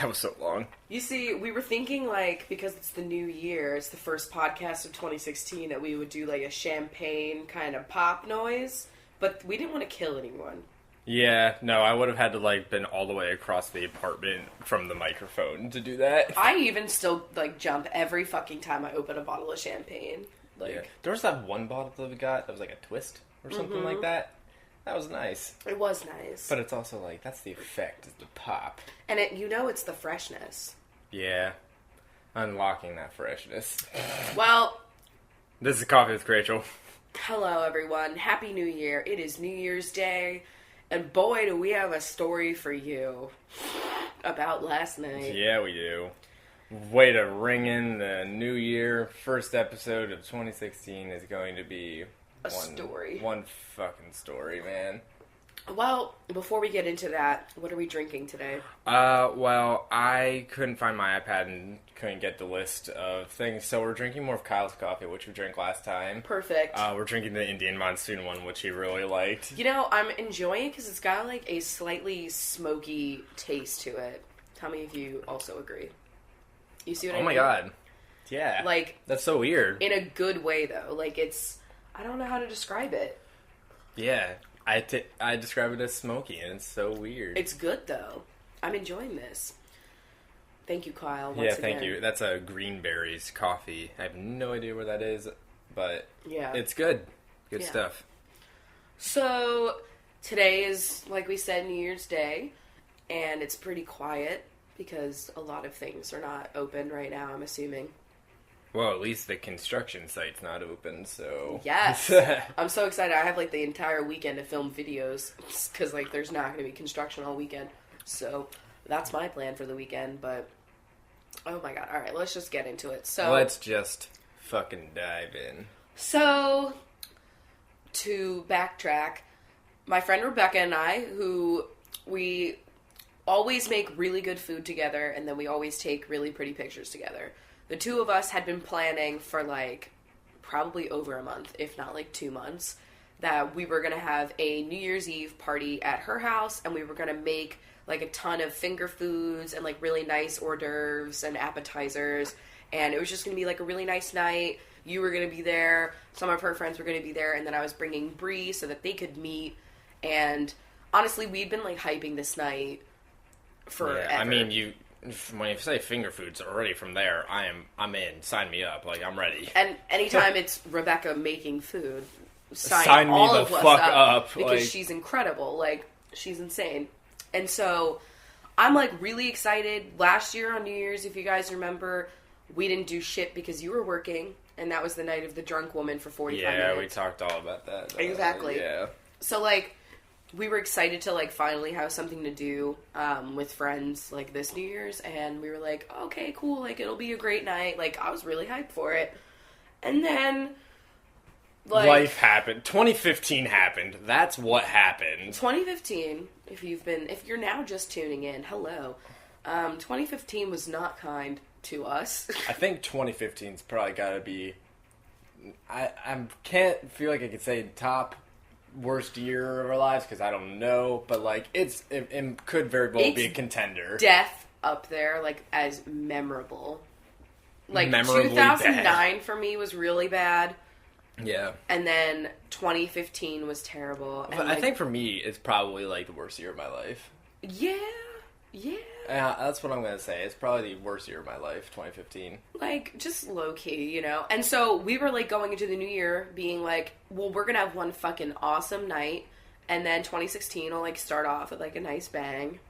That was so long. You see, we were thinking, like, because it's the new year, it's the first podcast of 2016, that we would do, like, a champagne kind of pop noise, but we didn't want to kill anyone. Yeah, no, I would have had to, like, been all the way across the apartment from the microphone to do that. I even still, like, jump every fucking time I open a bottle of champagne. Like, yeah. There was that one bottle that we got that was, like, a twist or something like that. That was nice. It was nice. But it's also, like, that's the effect, is the pop. And it's the freshness. Yeah. Unlocking that freshness. Well... This is Coffee with Rachel. Hello, everyone. Happy New Year. It is New Year's Day. And boy, do we have a story for you about last night. Yeah, we do. Way to ring in the new year. First episode of 2016 is going to be story. One fucking story, man. Well, before we get into that, what are we drinking today? Well, I couldn't find my iPad and couldn't get the list of things, so we're drinking more of Kyle's coffee, which we drank last time. Perfect. We're drinking the Indian Monsoon one, which he really liked. You know, I'm enjoying it because it's got, like, a slightly smoky taste to it. Tell me if you also agree. You see what I mean? Oh my god. Yeah. Like... That's so weird. In a good way, though. Like, it's... I don't know how to describe it. Yeah. I describe it as smoky, and it's so weird. It's good, though. I'm enjoying this. Thank you, Kyle, once again. Thank you. That's a Greenberry's coffee. I have no idea where that is, but it's good. Good stuff. So, today is, like we said, New Year's Day, and it's pretty quiet because a lot of things are not open right now, I'm assuming. Well, at least the construction site's not open, so... Yes! I'm so excited. I have, like, the entire weekend to film videos, because, like, there's not going to be construction all weekend. So, that's my plan for the weekend, but... Oh my god. Alright, let's just get into it. So... Let's just fucking dive in. So, to backtrack, my friend Rebecca and I, who we always make really good food together, and then we always take really pretty pictures together. The two of us had been planning for, like, probably over a month, if not, like, 2 months, that we were going to have a New Year's Eve party at her house, and we were going to make, like, a ton of finger foods and, like, really nice hors d'oeuvres and appetizers, and it was just going to be, like, a really nice night. You were going to be there, some of her friends were going to be there, and then I was bringing Bree so that they could meet, and honestly, we'd been, like, hyping this night forever. Yeah, I mean, when you say finger foods already from there, I'm in. Sign me up. Like, I'm ready. And anytime it's Rebecca making food, sign me all the of us fuck up. Because like... she's incredible. Like, she's insane. And so, I'm, like, really excited. Last year on New Year's, if you guys remember, we didn't do shit because you were working. And that was the night of the drunk woman for 45 minutes. Yeah, we talked all about that. Exactly. Yeah. So, like... We were excited to, like, finally have something to do with friends, like, this New Year's, and we were like, okay, cool, like, it'll be a great night. Like, I was really hyped for it. And then, like... Life happened. 2015 happened. That's what happened. 2015, if you're now just tuning in, hello. 2015 was not kind to us. I think 2015's probably gotta be... I can't feel like I could say top... worst year of our lives because I don't know, but like it could very well be a contender. Death up there, like as memorable. Like memorably 2009 bad. For me was really bad. Yeah, and then 2015 was terrible. And I think for me it's probably like the worst year of my life. Yeah. That's what I'm gonna say. It's probably the worst year of my life, 2015. Like, just low-key, you know? And so, we were, like, going into the new year being like, well, we're gonna have one fucking awesome night, and then 2016 will, like, start off with, like, a nice bang.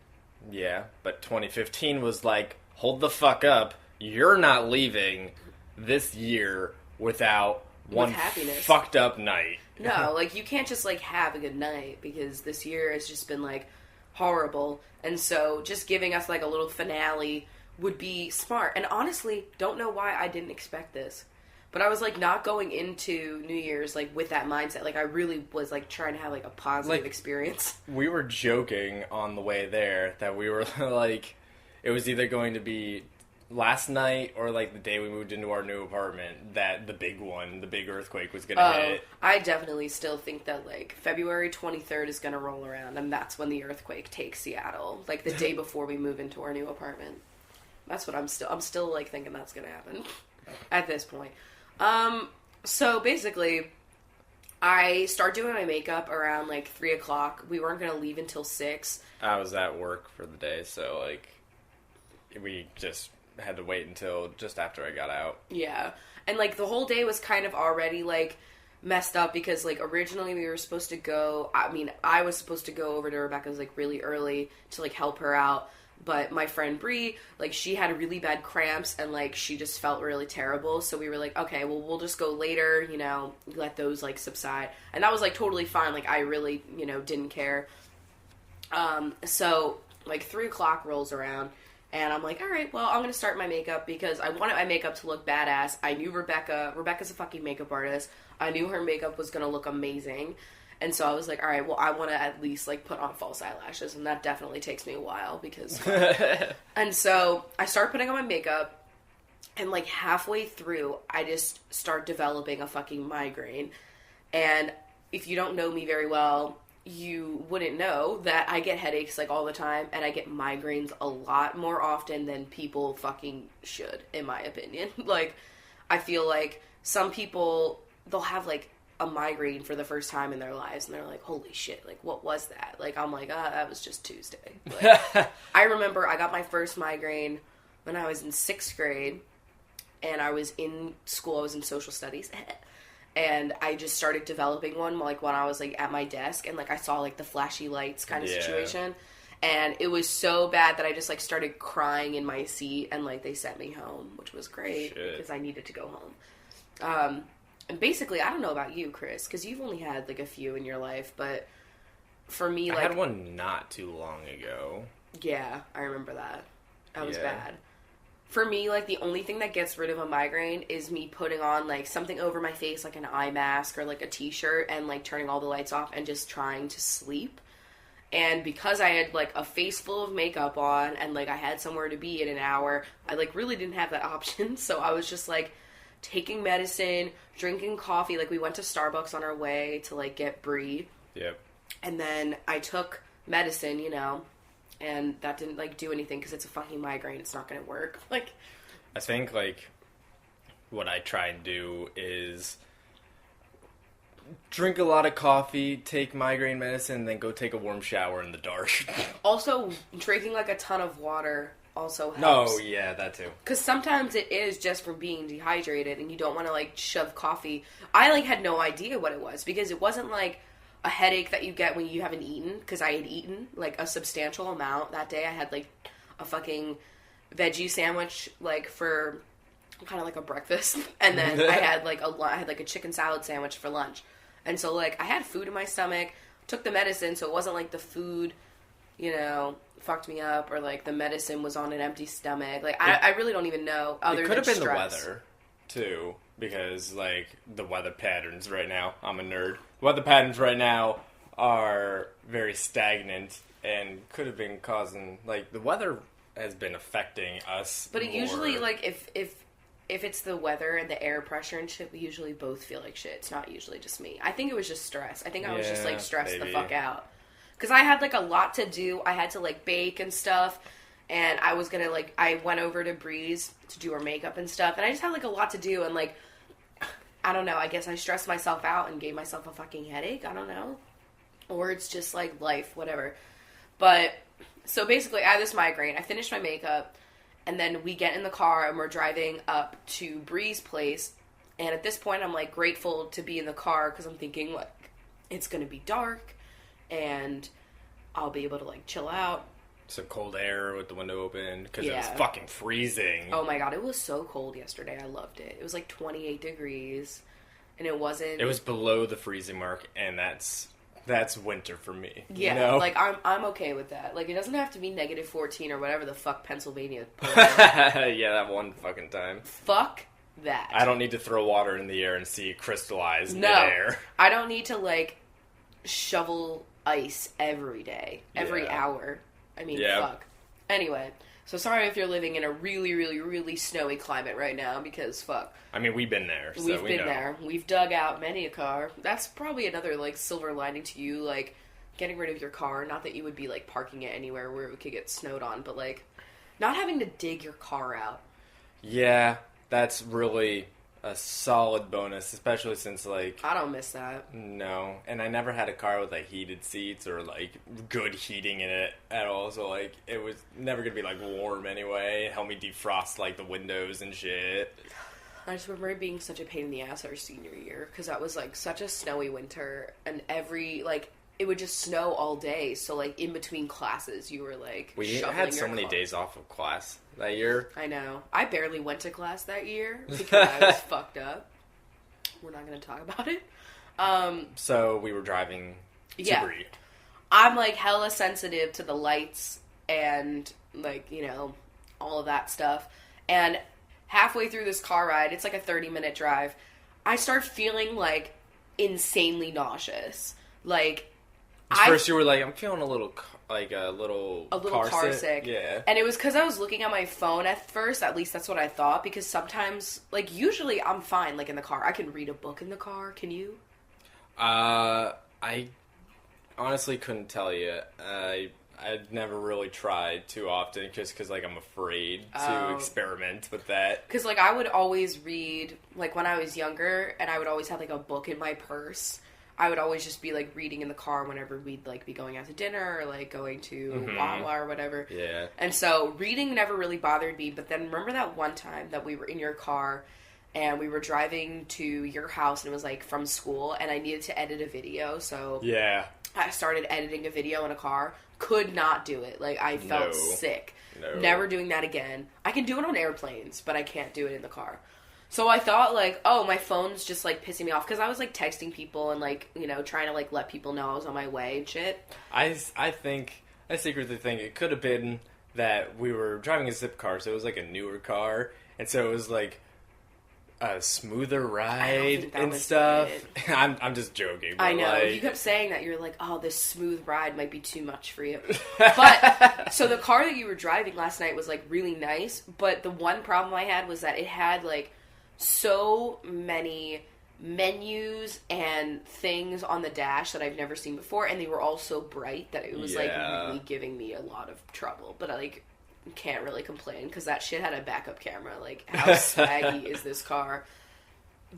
Yeah, but 2015 was like, hold the fuck up. You're not leaving this year without one fucked up night. No, like, you can't just, like, have a good night, because this year has just been, like, horrible. And so just giving us like a little finale would be smart. And honestly, don't know why I didn't expect this. But I was like not going into New Year's like with that mindset. Like I really was like trying to have like a positive experience. We were joking on the way there that we were like, it was either going to be last night or like the day we moved into our new apartment that the big earthquake was gonna hit. I definitely still think that like February 23rd is gonna roll around, and that's when the earthquake takes Seattle, like the day before we move into our new apartment. That's what I'm still like thinking that's gonna happen at this point. So basically, I start doing my makeup around like 3 o'clock. We weren't gonna leave until 6. I was at work for the day, so like we just had to wait until just after I got out. Yeah. And like the whole day was kind of already like messed up because like originally we were supposed to go, I was supposed to go over to Rebecca's like really early to like help her out, but my friend Bree, like she had really bad cramps and like she just felt really terrible, so we were like, okay, well we'll just go later, you know, let those like subside. And that was like totally fine, like I really, you know, didn't care. So like 3 o'clock rolls around. And I'm like, all right, well, I'm going to start my makeup because I wanted my makeup to look badass. I knew Rebecca. Rebecca's a fucking makeup artist. I knew her makeup was going to look amazing. And so I was like, all right, well, I want to at least, like, put on false eyelashes. And that definitely takes me a while because... And so I start putting on my makeup. And, like, halfway through, I just start developing a fucking migraine. And if you don't know me very well... you wouldn't know that I get headaches like all the time, and I get migraines a lot more often than people fucking should, in my opinion. Like, I feel like some people, they'll have like a migraine for the first time in their lives, and they're like, holy shit, like what was that? Like, I'm like, that was just Tuesday. Like, I remember I got my first migraine when I was in 6th grade, and I was in school, I was in social studies. And I just started developing one, like, when I was, like, at my desk. And, like, I saw, like, the flashy lights kind of situation. And it was so bad that I just, like, started crying in my seat. And, like, they sent me home, which was great. Shit. Because I needed to go home. And basically, I don't know about you, Chris, because you've only had, like, a few in your life. But for me, like... I had one not too long ago. Yeah, I remember that. That was bad. For me, like, the only thing that gets rid of a migraine is me putting on, like, something over my face, like an eye mask or, like, a t-shirt, and, like, turning all the lights off and just trying to sleep. And because I had, like, a face full of makeup on and, like, I had somewhere to be in an hour, I, like, really didn't have that option. So I was just, like, taking medicine, drinking coffee. Like, we went to Starbucks on our way to, like, get Brie. Yep. And then I took medicine, you know... and that didn't, like, do anything because it's a fucking migraine. It's not going to work. Like, I think, like, what I try and do is drink a lot of coffee, take migraine medicine, and then go take a warm shower in the dark. Also, drinking, like, a ton of water also helps. Oh, yeah, that too. Because sometimes it is just from being dehydrated and you don't want to, like, shove coffee. I, like, had no idea what it was because it wasn't, like... a headache that you get when you haven't eaten, because I had eaten, like, a substantial amount that day. I had, like, a fucking veggie sandwich, like, for kind of like a breakfast, and then I had, like, a chicken salad sandwich for lunch. And so, like, I had food in my stomach, took the medicine, so it wasn't, like, the food, you know, fucked me up, or, like, the medicine was on an empty stomach. Like, I really don't even know, other than stress. It could have been the weather, too, because, like, the weather patterns right now, I'm a nerd. Weather patterns right now are very stagnant and could have been causing, like, the weather has been affecting us. But it usually, like, if it's the weather and the air pressure and shit, we usually both feel like shit. It's not usually just me. I think it was just stress. I think I was just, like, stressed the fuck out. Because I had, like, a lot to do. I had to, like, bake and stuff. And I was gonna, like, I went over to Breeze to do her makeup and stuff. And I just had, like, a lot to do. And, like... I don't know, I guess I stressed myself out and gave myself a fucking headache, I don't know. Or it's just, like, life, whatever. But, so basically, I had this migraine, I finished my makeup, and then we get in the car and we're driving up to Bree's place, and at this point I'm, like, grateful to be in the car, because I'm thinking, like, it's gonna be dark, and I'll be able to, like, chill out. Some cold air with the window open, because it was fucking freezing. Oh my god, it was so cold yesterday. I loved it. It was like 28 degrees, and it wasn't... It was below the freezing mark, and that's winter for me. Yeah, you know? Like, I'm okay with that. Like, it doesn't have to be negative 14 or whatever the fuck Pennsylvania put. Yeah, that one fucking time. Fuck that. I don't need to throw water in the air and see it crystallize midair. I don't need to, like, shovel ice every day, every hour. I mean, fuck. Anyway, So sorry if you're living in a really, really, really snowy climate right now, because fuck. I mean, we've been there, so We've we been know. there. We've dug out many a car. That's probably another, like, silver lining to you, like, getting rid of your car. Not that you would be, like, parking it anywhere where it could get snowed on, but, like, not having to dig your car out. Yeah, that's really a solid bonus, especially since, like... I don't miss that. No, and I never had a car with, like, heated seats or, like, good heating in it at all, so, like, it was never gonna be, like, warm anyway. It helped me defrost, like, the windows and shit. I just remember it being such a pain in the ass our senior year, because that was, like, such a snowy winter, and it would just snow all day, so, like, in between classes, you were, like, We shoveling had so your many car. days off of class that year. I know. I barely went to class that year, because I was fucked up. We're not going to talk about it. So we were driving to Bree. I'm, like, hella sensitive to the lights and, like, you know, all of that stuff. And halfway through this car ride, it's like a 30-minute drive, I start feeling, like, insanely nauseous. Like, First you were like, I'm feeling a little car sick. Yeah. And it was because I was looking at my phone at first. At least that's what I thought. Because sometimes, like, usually I'm fine, like, in the car. I can read a book in the car. Can you? I honestly couldn't tell you. I've never really tried too often just because, like, I'm afraid to experiment with that. Because, like, I would always read, like, when I was younger, and I would always have, like, a book in my purse. I would always just be, like, reading in the car whenever we'd, like, be going out to dinner or, like, going to Wawa or whatever. Yeah. And so reading never really bothered me. But then remember that one time that we were in your car and we were driving to your house and it was, like, from school and I needed to edit a video. So yeah, I started editing a video in a car. Could not do it. Like, I felt sick. No. Never doing that again. I can do it on airplanes, but I can't do it in the car. So I thought, like, oh, my phone's just, like, pissing me off. Because I was, like, texting people and, like, you know, trying to, like, let people know I was on my way and shit. I secretly think it could have been that we were driving a zip car, so it was, like, a newer car. And so it was, like, a smoother ride and stuff. I'm just joking. I know. Like... You kept saying that. You're like, oh, this smooth ride might be too much for you. But, so the car that you were driving last night was, like, really nice. But the one problem I had was that it had, like, so many menus and things on the dash that I've never seen before, and they were all so bright that it was like really giving me a lot of trouble. But I like can't really complain because that shit had a backup camera. Like, how swaggy is this car?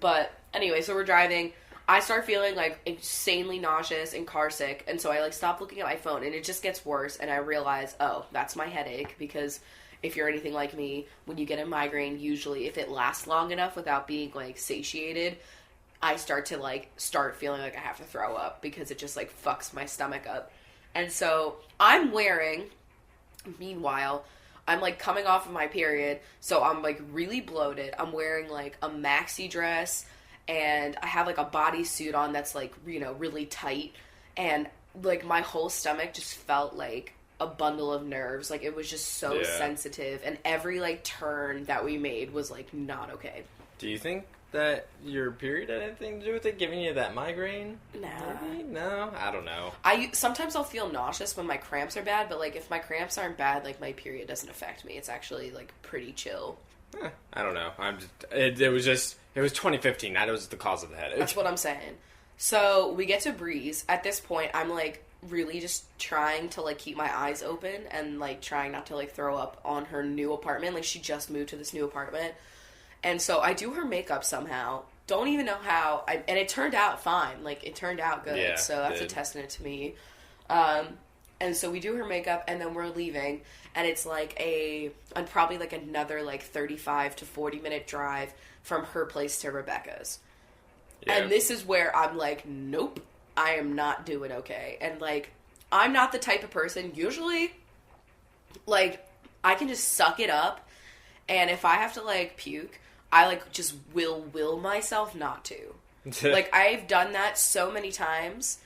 But anyway, so we're driving. I start feeling like insanely nauseous and car sick, and so I like stop looking at my phone, and it just gets worse. And I realize, oh, that's my headache because. If you're anything like me, when you get a migraine, usually if it lasts long enough without being, like, satiated, I start feeling like I have to throw up because it just, like, fucks my stomach up. And so I'm meanwhile, I'm, like, coming off of my period, so I'm, like, really bloated. I'm wearing, like, a maxi dress, and I have, like, a bodysuit on that's, like, you know, really tight. And, like, my whole stomach just felt like a bundle of nerves. Like, it was just so sensitive, and every, like, turn that we made was, like, not okay. Do you think that your period had anything to do with it, giving you that migraine? Nah. No? I don't know. Sometimes I'll feel nauseous when my cramps are bad, but, like, if my cramps aren't bad, like, my period doesn't affect me. It's actually, like, pretty chill. I don't know. It was 2015. That was the cause of the headache. That's what I'm saying. So, we get to Breeze. At this point, I'm, like, really just trying to, like, keep my eyes open and, like, trying not to, like, throw up on her new apartment. Like, she just moved to this new apartment. And so I do her makeup somehow. Don't even know how. And it turned out fine. Like, it turned out good. Yeah, so that's a testament to me. And so we do her makeup, and then we're leaving. And it's, like, probably, like, another, like, 35 to 40-minute drive from her place to Rebecca's. Yeah. And this is where I'm like, nope. I am not doing okay. And, like, I'm not the type of person, usually, like, I can just suck it up, and if I have to, like, puke, I, like, just will myself not to. Like, I've done that so many times,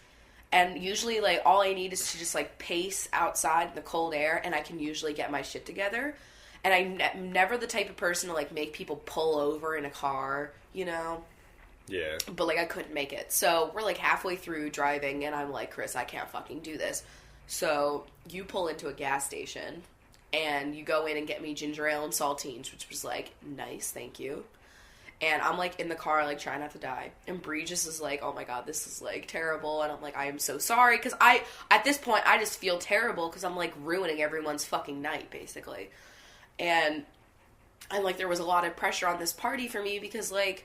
and usually, like, all I need is to just, like, pace outside in the cold air, and I can usually get my shit together. And I'm never the type of person to, like, make people pull over in a car, you know? Yeah. But, like, I couldn't make it. So, we're, like, halfway through driving, and I'm like, Chris, I can't fucking do this. So, you pull into a gas station, and you go in and get me ginger ale and saltines, which was like, nice, thank you. And I'm like in the car, like trying not to die. And Bree just is like, oh my god, this is like terrible. And I'm like, I am so sorry. Because at this point, I just feel terrible because I'm like ruining everyone's fucking night, basically. And like there was a lot of pressure on this party for me because like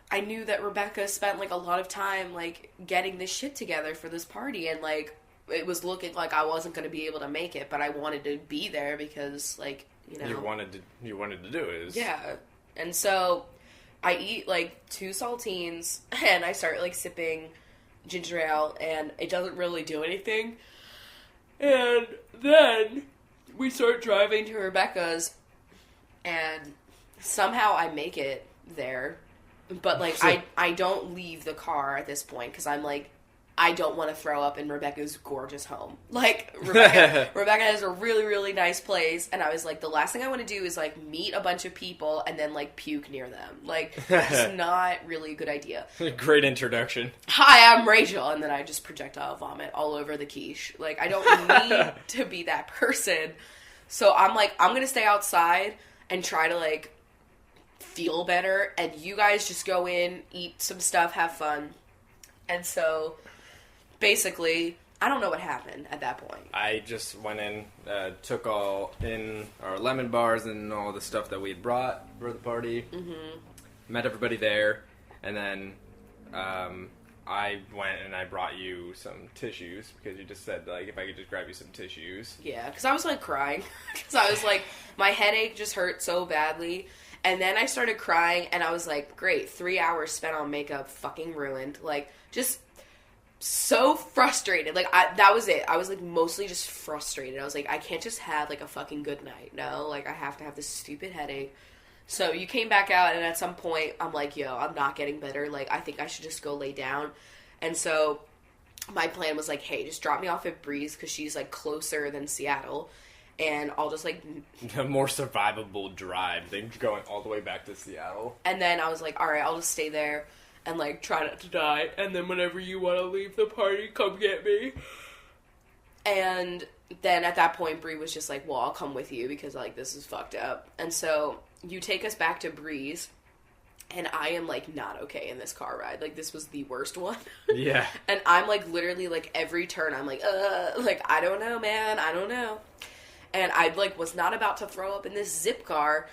I knew that Rebecca spent like a lot of time like getting this shit together for this party. And like it was looking like I wasn't going to be able to make it, but I wanted to be there because like, you know. You wanted to do it. Yeah. And so I eat, like, 2 saltines, and I start, like, sipping ginger ale, and it doesn't really do anything. And then we start driving to Rebecca's, and somehow I make it there. But, like, I don't leave the car at this point, because I'm, like, I don't want to throw up in Rebecca's gorgeous home. Like, Rebecca has a really, really nice place, and I was like, the last thing I want to do is, like, meet a bunch of people and then, like, puke near them. Like, it's not really a good idea. Great introduction. Hi, I'm Rachel, and then I just projectile vomit all over the quiche. Like, I don't need to be that person. So I'm like, I'm going to stay outside and try to, like, feel better, and you guys just go in, eat some stuff, have fun. And so basically, I don't know what happened at that point. I just went in, took all in our lemon bars and all the stuff that we had brought for the party. Mm-hmm. Met everybody there, and then I went and I brought you some tissues because you just said like if I could just grab you some tissues. Yeah, because I was like crying because I was like my headache just hurt so badly, and then I started crying and I was like, great, 3 hours spent on makeup, fucking ruined, like just. So frustrated. Like, that was it. I was, like, mostly just frustrated. I was like, I can't just have, like, a fucking good night. No, like, I have to have this stupid headache. So you came back out, and at some point, I'm like, yo, I'm not getting better. Like, I think I should just go lay down. And so my plan was, like, hey, just drop me off at Breeze, because she's, like, closer than Seattle. And I'll just, like... A more survivable drive than going all the way back to Seattle. And then I was like, all right, I'll just stay there. And, like, try not to die. And then whenever you want to leave the party, come get me. And then at that point, Bree was just like, well, I'll come with you because, like, this is fucked up. And so you take us back to Breeze. And I am, like, not okay in this car ride. Like, this was the worst one. Yeah. And I'm, like, literally, like, every turn, I'm like, I don't know, man. I don't know. And I, like, was not about to throw up in this zip car.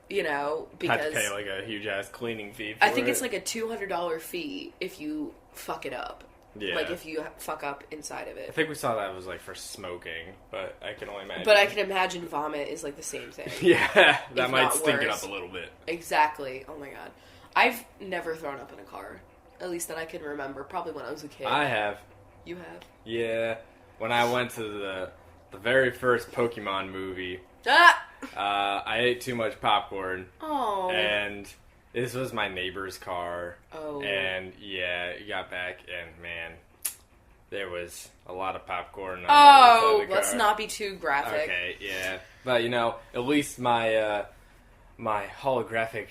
You know, because... Had to pay, like, a huge-ass cleaning fee for I think it's, like, a $200 fee if you fuck it up. Yeah. Like, if you fuck up inside of it. I think we saw that was, like, for smoking, but I can only imagine... But I can imagine vomit is, like, the same thing. Yeah, that might stink it up a little bit. Exactly. Oh, my God. I've never thrown up in a car. At least that I can remember. Probably when I was a kid. I have. You have? Yeah. When I went to the very first Pokemon movie... Ah! I ate too much popcorn. Oh. And this was my neighbor's car. Oh. And yeah, got back and man, there was a lot of popcorn. Oh, let's not be too graphic. Okay, yeah. But you know, at least my my holographic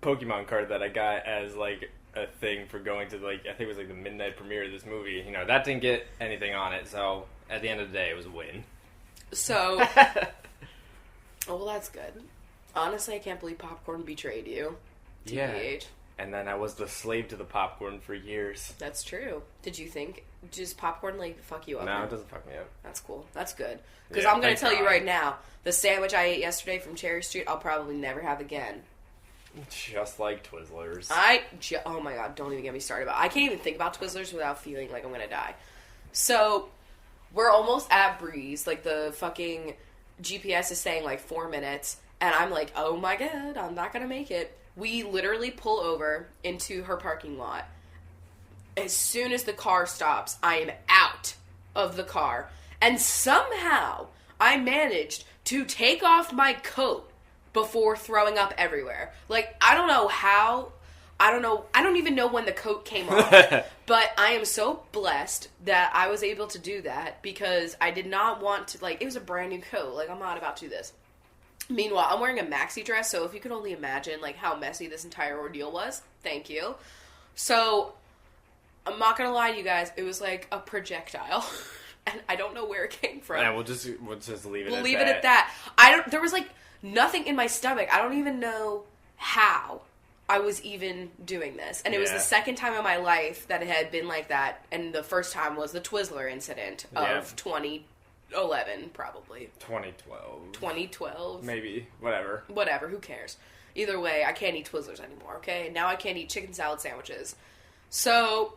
Pokemon card that I got as like a thing for going to like I think it was like the midnight premiere of this movie, you know, that didn't get anything on it, so at the end of the day it was a win. So oh, well, that's good. Honestly, I can't believe popcorn betrayed you. TBH. Yeah. And then I was the slave to the popcorn for years. That's true. Did you think? Does popcorn, like, fuck you up? No, it doesn't fuck me up. That's cool. That's good. Because Yeah, I'm going to tell God. you right now, the sandwich I ate yesterday from Cherry Street, I'll probably never have again. Just like Twizzlers. Oh my God, don't even get me started about it. I can't even think about Twizzlers without feeling like I'm going to die. So, we're almost at Breeze. Like, the fucking GPS is saying, like, 4 minutes. And I'm like, oh my God, I'm not going to make it. We literally pull over into her parking lot. As soon as the car stops, I am out of the car. And somehow, I managed to take off my coat before throwing up everywhere. Like, I don't know how... I don't even know when the coat came off. But I am so blessed that I was able to do that because I did not want to, like, it was a brand new coat. Like, I'm not about to do this. Meanwhile, I'm wearing a maxi dress, so if you could only imagine, like, how messy this entire ordeal was, thank you. So, I'm not gonna lie to you guys, it was like a projectile. and I don't know where it came from. Yeah, we'll just leave it. We'll leave it at that. There was like nothing in my stomach. I don't even know how I was even doing this. And it was the second time in my life that it had been like that. And the first time was the Twizzler incident of 2011, probably. 2012. 2012. Maybe. Whatever. Whatever. Who cares? Either way, I can't eat Twizzlers anymore, okay? Now I can't eat chicken salad sandwiches. So,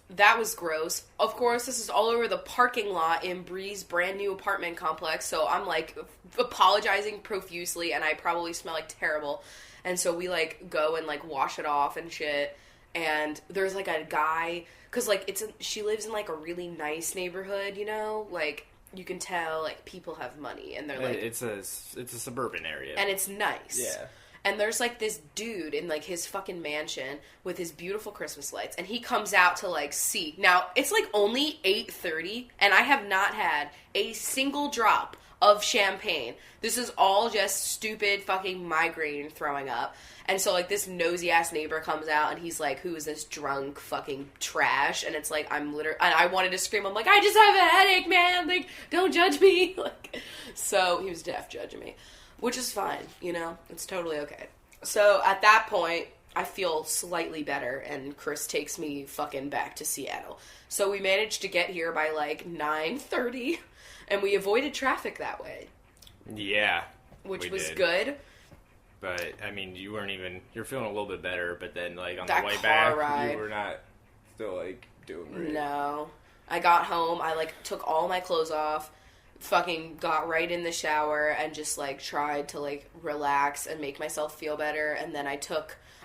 that was gross. Of course, this is all over the parking lot in Bree's brand new apartment complex. So, I'm, like, apologizing profusely, and I probably smell, like, terrible. And so we, like, go and, like, wash it off and shit. And there's, like, a guy... Because, like, she lives in, like, a really nice neighborhood, you know? Like... You can tell, like, people have money, and they're, like... It's a suburban area. And it's nice. Yeah. And there's, like, this dude in, like, his fucking mansion with his beautiful Christmas lights, and he comes out to, like, see. Now, it's, like, only 8:30, and I have not had a single drop of champagne. This is all just stupid fucking migraine throwing up. And so, like, this nosy-ass neighbor comes out, and he's like, who is this drunk fucking trash? And it's like, I'm literally... And I wanted to scream. I'm like, I just have a headache, man. Like, don't judge me. Like, so, he was deaf judging me. Which is fine, you know? It's totally okay. So, at that point, I feel slightly better, and Chris takes me fucking back to Seattle. So, we managed to get here by, like, 9:30, and we avoided traffic that way. Yeah. Which was good. But, I mean, you're feeling a little bit better, but then, like, on that the way back, ride, you were not still, like, doing great. No. I got home, I, like, took all my clothes off, fucking got right in the shower, and just, like, tried to, like, relax and make myself feel better, and then I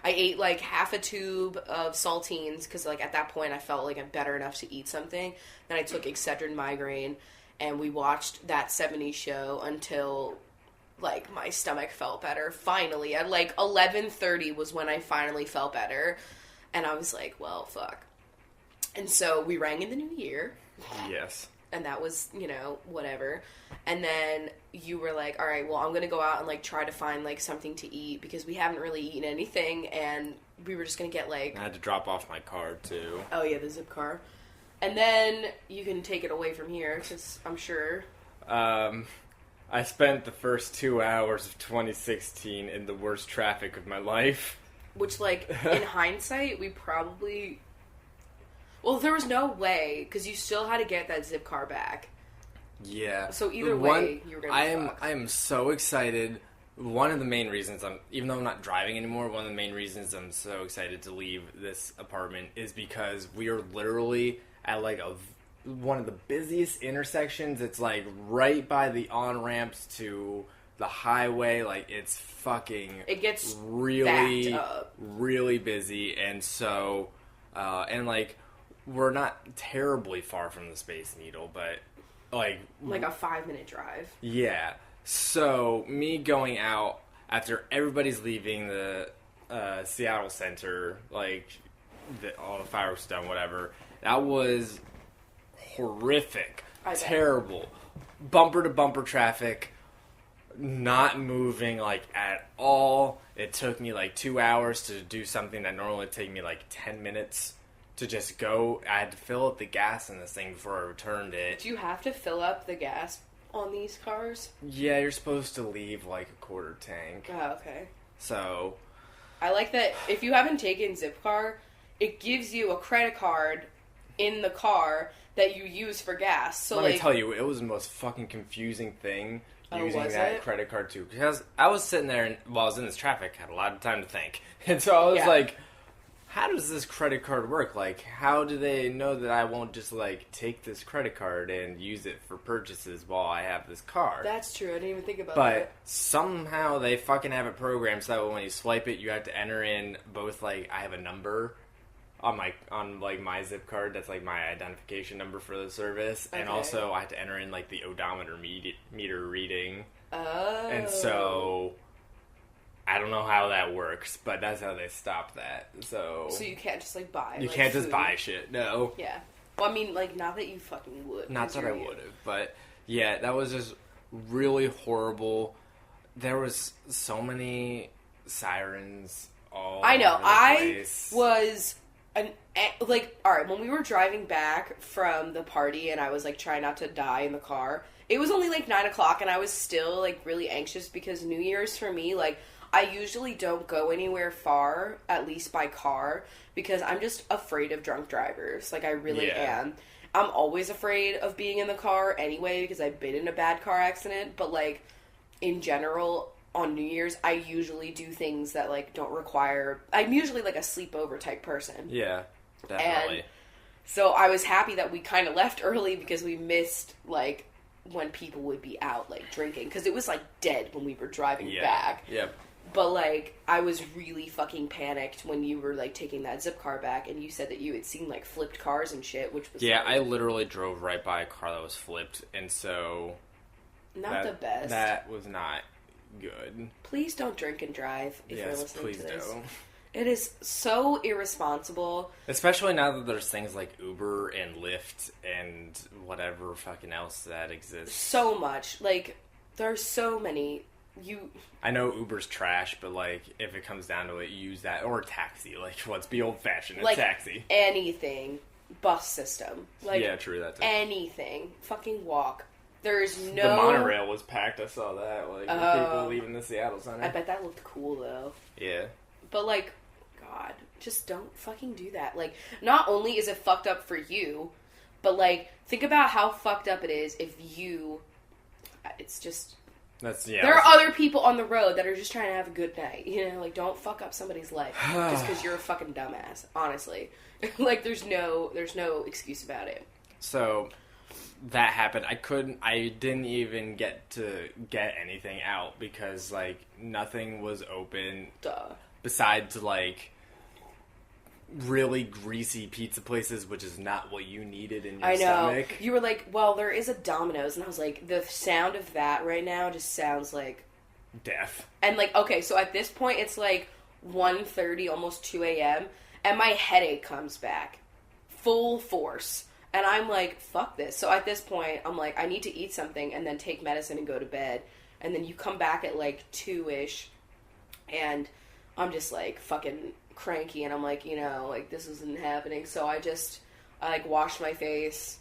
ate, like, half a tube of saltines, because, like, at that point, I felt like I'm better enough to eat something. Then I took Excedrin migraine, and we watched that 70s show until... like, my stomach felt better, finally. At, like, 11:30 was when I finally felt better. And I was like, well, fuck. And so we rang in the new year. Yes. And that was, you know, whatever. And then you were like, all right, well, I'm going to go out and, like, try to find, like, something to eat. Because we haven't really eaten anything. And we were just going to get, like... I had to drop off my car, too. Oh, yeah, the zip car. And then you can take it away from here, because I'm sure... I spent the first 2 hours of 2016 in the worst traffic of my life. Which, like, in hindsight, we probably... Well, there was no way, because you still had to get that zip car back. Yeah. So either way, you were going to fuck. I am so excited. One of the main reasons even though I'm not driving anymore, one of the main reasons I'm so excited to leave this apartment is because we are literally at, like, one of the busiest intersections. It's, like, right by the on-ramps to the highway. Like, it's fucking... It gets really, backed up. really busy. And so, and, like, we're not terribly far from the Space Needle, but, like... Like a 5-minute drive. Yeah. So, me going out after everybody's leaving the Seattle Center, like, all the fireworks done, whatever, that was... horrific, terrible, bumper to bumper traffic, not moving, like, at all. It took me like 2 hours to do something that normally would take me like 10 minutes to just go. I had to fill up the gas in this thing before I returned it. Do you have to fill up the gas on these cars? Yeah, you're supposed to leave like a quarter tank. Oh, okay. So I like that if you haven't taken Zipcar, it gives you a credit card in the car that you use for gas. So let me tell you, it was the most fucking confusing thing using that credit card too. Because I was sitting there and while I was in this traffic, had a lot of time to think. And so I was like, how does this credit card work? Like, how do they know that I won't just, like, take this credit card and use it for purchases while I have this card? That's true. I didn't even think about that. But somehow they fucking have it programmed so that when you swipe it, you have to enter in both, like, I have a number on my zip card that's, like, my identification number for the service. Okay. And also I have to enter in, like, the odometer meter reading. Oh. And so... I don't know how that works, but that's how they stop that. So you can't just, like, buy, you can't just buy shit, no. Yeah. Well, I mean, like, not that you fucking would. Not that I would have, but, yeah, that was just really horrible. There was so many sirens all over the place. like, alright, when we were driving back from the party and I was, like, trying not to die in the car, it was only, like, 9 o'clock and I was still, like, really anxious because New Year's for me, like, I usually don't go anywhere far, at least by car, because I'm just afraid of drunk drivers. Like, I really am. I'm always afraid of being in the car anyway because I've been in a bad car accident, but, like, in general, on New Year's, I usually do things that, like, don't require... I'm usually, like, a sleepover type person. Yeah, definitely. And so I was happy that we kind of left early because we missed, like, when people would be out, like, drinking. Because it was, like, dead when we were driving back. Yep. But, like, I was really fucking panicked when you were, like, taking that zip car back and you said that you had seen, like, flipped cars and shit, which was... Yeah, like, I literally drove right by a car that was flipped, and so... Not the best. That was not good. Please don't drink and drive if you're listening to this. Please don't. It is so irresponsible. Especially now that there's things like Uber and Lyft and whatever fucking else that exists. So much. Like, there's so many... I know Uber's trash, but, like, if it comes down to it, use that. Or a taxi. Like, let's be old-fashioned. Like, taxi. Anything. Bus system. Like, yeah, true, that too. Anything. Fucking walk. There's no... The monorail was packed. I saw that. Like, people leaving the Seattle Center. I bet that looked cool, though. Yeah. But, like, God, just don't fucking do that. Like, not only is it fucked up for you, but, like, think about how fucked up it is if you... It's just... There are other people on the road that are just trying to have a good night. You know, like, don't fuck up somebody's life just because you're a fucking dumbass. Honestly, like, there's no excuse about it. So that happened. I didn't even get to get anything out because, like, nothing was open. Duh. Besides, like, really greasy pizza places, which is not what you needed in your stomach. You were like, well, there is a Domino's, and I was like, the sound of that right now just sounds like... death. And, like, okay, so at this point, it's like 1:30, almost 2 a.m., and my headache comes back. Full force. And I'm like, fuck this. So at this point, I'm like, I need to eat something and then take medicine and go to bed. And then you come back at, like, 2-ish, and I'm just, like, fucking... cranky, and I'm like, you know, like, this isn't happening, so I like, washed my face,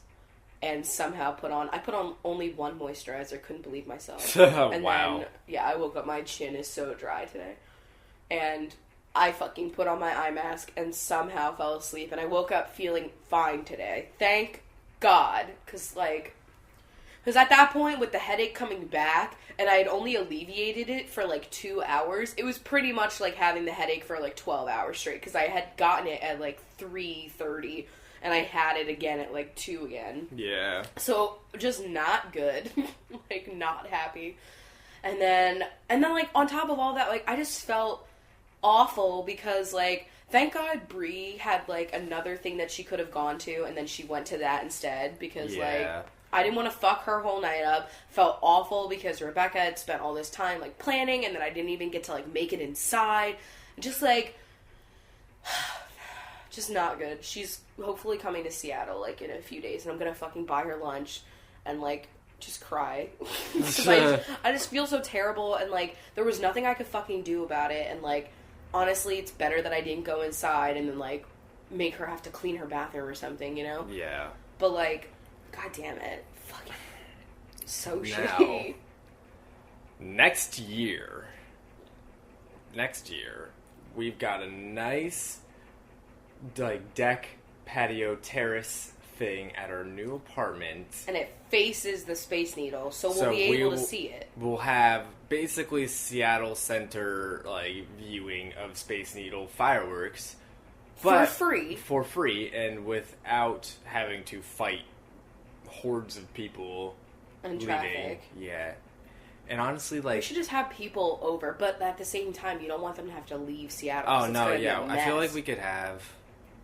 and somehow put on only one moisturizer, couldn't believe myself. And wow. Then, yeah, I woke up, my chin is so dry today, and I fucking put on my eye mask, and somehow fell asleep, and I woke up feeling fine today. Thank God, because at that point, with the headache coming back, and I had only alleviated it for, like, 2 hours, it was pretty much like having the headache for, like, 12 hours straight, because I had gotten it at, like, 3:30, and I had it again at, like, 2 again. Yeah. So, just not good. Like, not happy. And then, like, on top of all that, like, I just felt awful, because, like, thank God Bree had, like, another thing that she could have gone to, and then she went to that instead, because, like... I didn't want to fuck her whole night up. Felt awful because Rebecca had spent all this time, like, planning, and then I didn't even get to, like, make it inside. Just, like, just not good. She's hopefully coming to Seattle, like, in a few days, and I'm gonna fucking buy her lunch and, like, just cry. Because I just feel so terrible, and, like, there was nothing I could fucking do about it, and, like, honestly, it's better that I didn't go inside and then, like, make her have to clean her bathroom or something, you know? Yeah. But, like... God damn it. Fucking so shitty. Next year, we've got a nice, like, deck, patio, terrace thing at our new apartment. And it faces the Space Needle, so we'll be able to see it. We'll have basically Seattle Center, like, viewing of Space Needle fireworks. But For free, and without having to fight hordes of people and leaving. Traffic. Yeah. And honestly, like... We should just have people over, but at the same time, you don't want them to have to leave Seattle. Oh, no, yeah. I feel like we could have...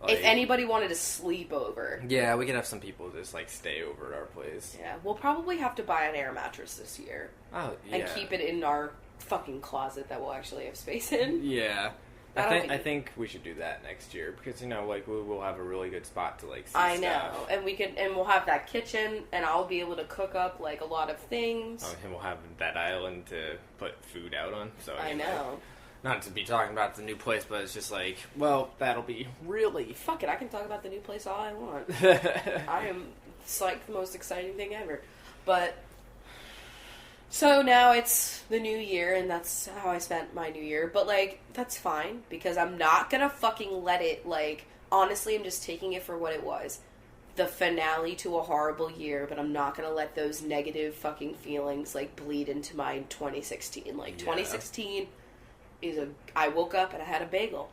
Like, if anybody wanted to sleep over. Yeah, we could have some people just, like, stay over at our place. Yeah, we'll probably have to buy an air mattress this year. Oh, yeah. And keep it in our fucking closet that we'll actually have space in. Yeah. I think we should do that next year because, you know, like, we'll have a really good spot to, like, see I know. stuff. And we'll have that kitchen, and I'll be able to cook up, like, a lot of things. Oh, and we'll have that island to put food out on. So I know. not to be talking about the new place, but it's just like, well, that'll be really... Fuck it, I can talk about the new place all I want. I am, it's like the most exciting thing ever. But, so now it's the new year, and that's how I spent my new year. But, like, that's fine, because I'm not gonna fucking let it, like, honestly, I'm just taking it for what it was. The finale to a horrible year, but I'm not gonna let those negative fucking feelings, like, bleed into my 2016. Like, 2016 is I woke up and I had a bagel.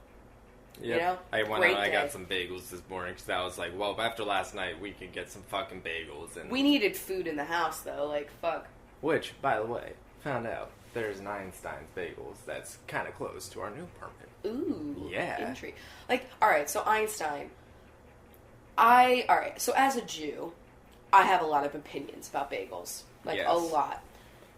Yep. You know? I went out and I got some bagels this morning, because I was like, well, after last night, we could get some fucking bagels. And we needed food in the house, though, like, fuck. Which, by the way, found out there's an Einstein's Bagels that's kind of close to our new apartment. Ooh. Yeah. Intrigue. Like, alright, so Einstein... Alright, so as a Jew, I have a lot of opinions about bagels. Like, yes. a lot.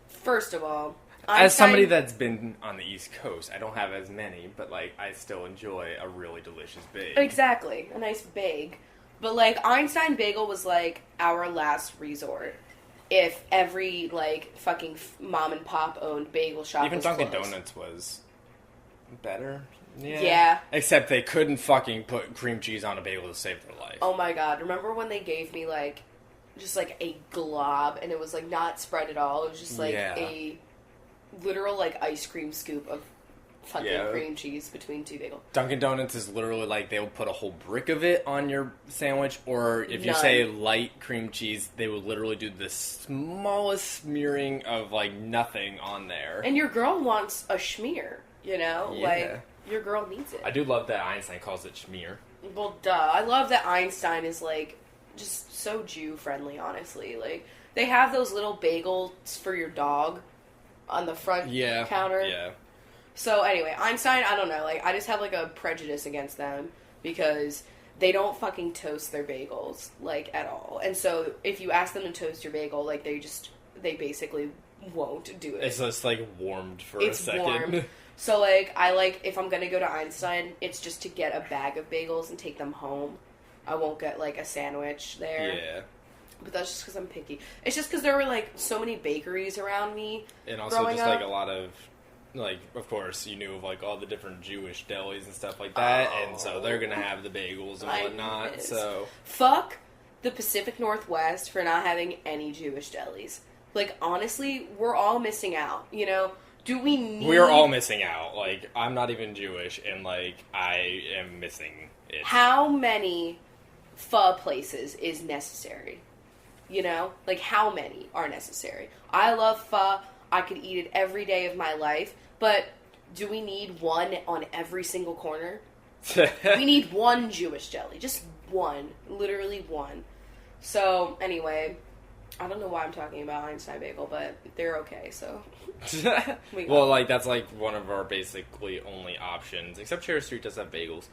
First of all, Einstein, as somebody that's been on the East Coast, I don't have as many, but, like, I still enjoy a really delicious bagel. Exactly. A nice bag. But, like, Einstein Bagel was, like, our last resort. If every, like, fucking mom and pop owned bagel shop even was Dunkin' closed. Donuts was better. Yeah. Except they couldn't fucking put cream cheese on a bagel to save their life. Oh my god. Remember when they gave me, like, just, like, a glob, and it was, like, not spread at all? It was just, like, a literal, like, ice cream scoop of fucking cream cheese between two bagels. Dunkin' Donuts is literally, like, they'll put a whole brick of it on your sandwich, or if you say light cream cheese, they will literally do the smallest smearing of, like, nothing on there. And your girl wants a schmear, you know? Yeah. Like, your girl needs it. I do love that Einstein calls it schmear. Well, duh. I love that Einstein is, like, just so Jew-friendly, honestly. Like, they have those little bagels for your dog on the front counter. Yeah. So, anyway, Einstein, I don't know. Like, I just have, like, a prejudice against them because they don't fucking toast their bagels, like, at all. And so, if you ask them to toast your bagel, like, they basically won't do it. It's just, like, warmed for a second. Warm. So, like, if I'm gonna go to Einstein, it's just to get a bag of bagels and take them home. I won't get, like, a sandwich there. Yeah. But that's just because I'm picky. It's just because there were, like, so many bakeries around me. And also just, like, a lot of, like, of course, you knew of, like, all the different Jewish delis and stuff like that. And so they're gonna have the bagels and whatnot, so. Fuck the Pacific Northwest for not having any Jewish delis. Like, honestly, we're all missing out, you know? Do we need... We're all missing out. Like, I'm not even Jewish, and, like, I am missing it. How many pho places is necessary? You know? Like, how many are necessary? I love pho. I could eat it every day of my life. But do we need one on every single corner? We need one Jewish deli. Just one. Literally one. So, anyway... I don't know why I'm talking about Einstein Bagel, but they're okay, so... Well, like, that's, like, one of our basically only options. Except Cherry Street does have bagels.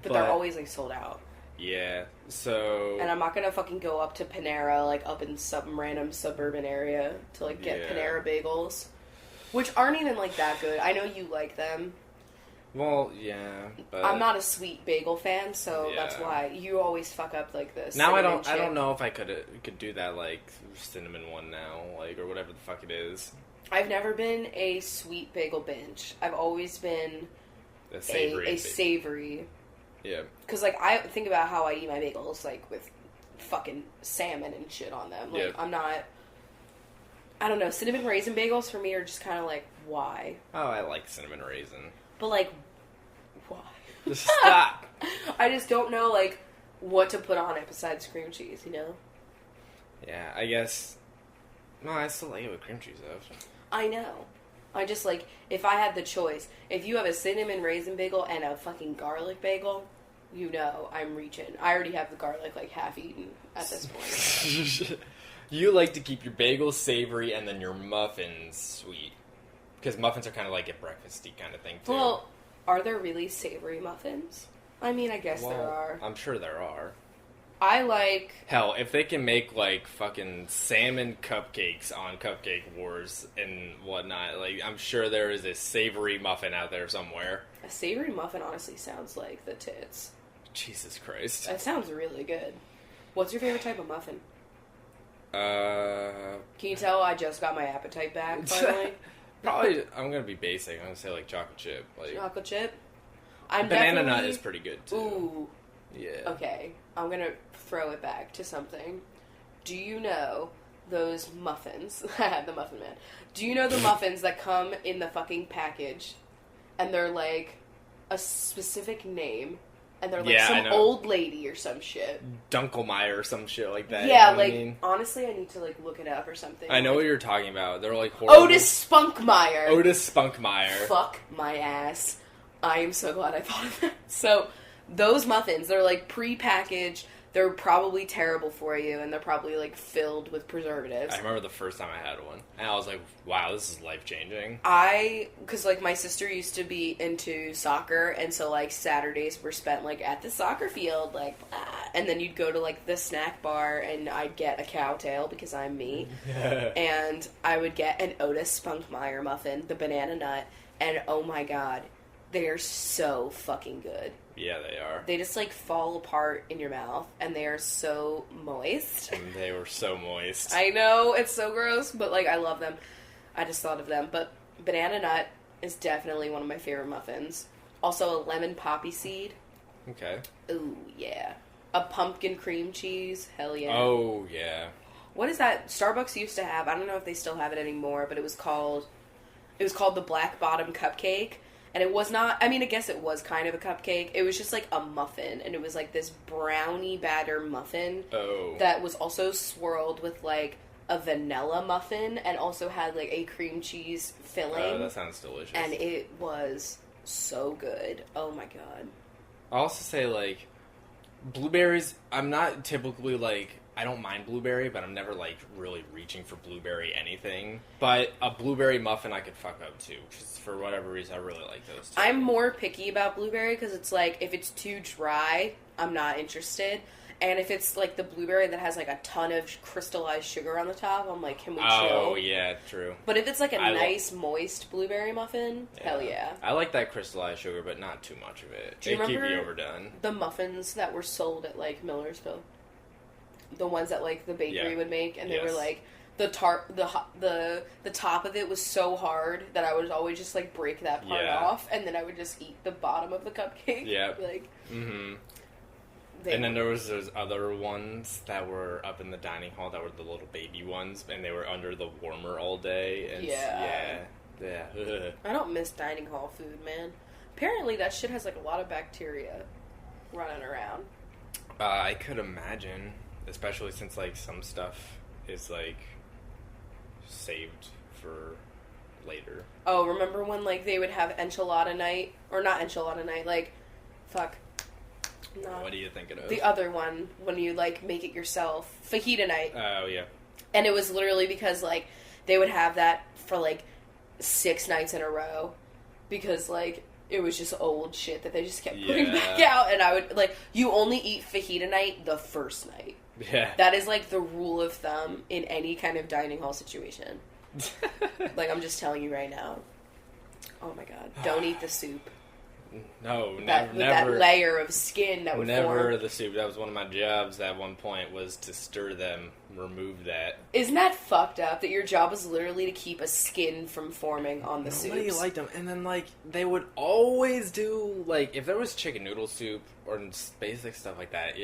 But they're always, like, sold out. Yeah, so... And I'm not gonna fucking go up to Panera, like, up in some random suburban area to, like, get Panera bagels. Which aren't even, like, that good. I know you like them. Well, yeah, but... I'm not a sweet bagel fan, so that's why you always fuck up, like, this. Now I don't know if I could do that, like, cinnamon one now, like, or whatever the fuck it is. I've never been a sweet bagel binge. I've always been a savory. Yeah. Because, like, I think about how I eat my bagels, like, with fucking salmon and shit on them. Like, I'm not... I don't know. Cinnamon raisin bagels for me are just kind of like, why? Oh, I like cinnamon raisin. But, like, why? Just stop. I just don't know, like, what to put on it besides cream cheese, you know? Yeah, I guess... No, I still like it with cream cheese, though. I know. I just, like, if I had the choice, if you have a cinnamon raisin bagel and a fucking garlic bagel, you know I'm reaching. I already have the garlic, like, half eaten at this point. You like to keep your bagels savory and then your muffins sweet. Because muffins are kind of like a breakfasty kind of thing, too. Well, are there really savory muffins? I mean, I guess there are. I'm sure there are. I like... Hell, if they can make, like, fucking salmon cupcakes on Cupcake Wars and whatnot, like, I'm sure there is a savory muffin out there somewhere. A savory muffin honestly sounds like the tits. Jesus Christ. That sounds really good. What's your favorite type of muffin? Can you tell I just got my appetite back, finally? Probably, I'm gonna be basic. I'm gonna say like chocolate chip. Like Chocolate chip. banana nut is pretty good too. Ooh. Yeah. Okay, I'm gonna throw it back to something. Do you know those muffins? The Muffin Man. Do you know the muffins that come in the fucking package, and they're like a specific name, and they're like some old lady or some shit? Dunkelmeyer or some shit like that. Yeah, you know like, what I mean? honestly, I need to like look it up or something. I know like, what you're talking about. They're like horrible. Otis Spunkmeyer. Otis Spunkmeyer. Fuck my ass. I am so glad I thought of that. So, those muffins, they're like pre-packaged. They're probably terrible for you, and they're probably, like, filled with preservatives. I remember the first time I had one, and I was like, wow, this is life-changing. Because, like, my sister used to be into soccer, and so, like, Saturdays were spent, like, at the soccer field, like, blah. And then you'd go to, like, the snack bar, and I'd get a cowtail, because I'm me, and I would get an Otis Spunkmeyer muffin, the banana nut, and oh my god, they are so fucking good. Yeah, they are. They just, like, fall apart in your mouth, and they are so moist. And they were so moist. I know, it's so gross, but, like, I love them. I just thought of them. But banana nut is definitely one of my favorite muffins. Also, a lemon poppy seed. Okay. Ooh, yeah. A pumpkin cream cheese. Hell yeah. Oh, yeah. What is that? Starbucks used to have, I don't know if they still have it anymore, but it was called the Black Bottom Cupcake. And it was not, I mean, I guess it was kind of a cupcake. It was just like a muffin. And it was like this brownie batter muffin. Oh. That was also swirled with like a vanilla muffin. And also had like a cream cheese filling. Oh, that sounds delicious. And it was so good. Oh my god. I'll also say, like, blueberries, I'm not typically, like, I don't mind blueberry, but I'm never, like, really reaching for blueberry anything. But a blueberry muffin I could fuck up, too. Because for whatever reason, I really like those, too. I'm more picky about blueberry because it's, like, if it's too dry, I'm not interested. And if it's, like, the blueberry that has, like, a ton of crystallized sugar on the top, I'm like, can we chill? Oh, yeah, true. But if it's, like, a nice, moist blueberry muffin, hell yeah. I like that crystallized sugar, but not too much of it. Do you It keep remember me overdone. the muffins that were sold at, like, Millersville? The ones that, like, the bakery would make, and they were, like, the top of it was so hard that I would always just, like, break that part off, and then I would just eat the bottom of the cupcake. Yeah. Like, mm-hmm. And then there was those other ones that were up in the dining hall that were the little baby ones, and they were under the warmer all day. And yeah. I don't miss dining hall food, man. Apparently that shit has, like, a lot of bacteria running around. I could imagine, especially since, like, some stuff is, like, saved for later. Oh, remember when, like, they would have enchilada night? Or not enchilada night, like, fuck. No. What are you thinking of? The other one, when you, like, make it yourself. Fajita night. Oh, yeah. And it was literally because, like, they would have that for, like, 6 nights in a row. Because, like, it was just old shit that they just kept putting back out. And I would, like, you only eat fajita night the first night. Yeah. That is, like, the rule of thumb in any kind of dining hall situation. Like, I'm just telling you right now. Oh, my God. Don't eat the soup. No, never. That layer of skin that would form. The soup. That was one of my jobs at one point, was to stir them, remove that. Isn't that fucked up that your job was literally to keep a skin from forming on the soup? Nobody liked them. And then, like, they would always do, like, if there was chicken noodle soup or basic stuff like that,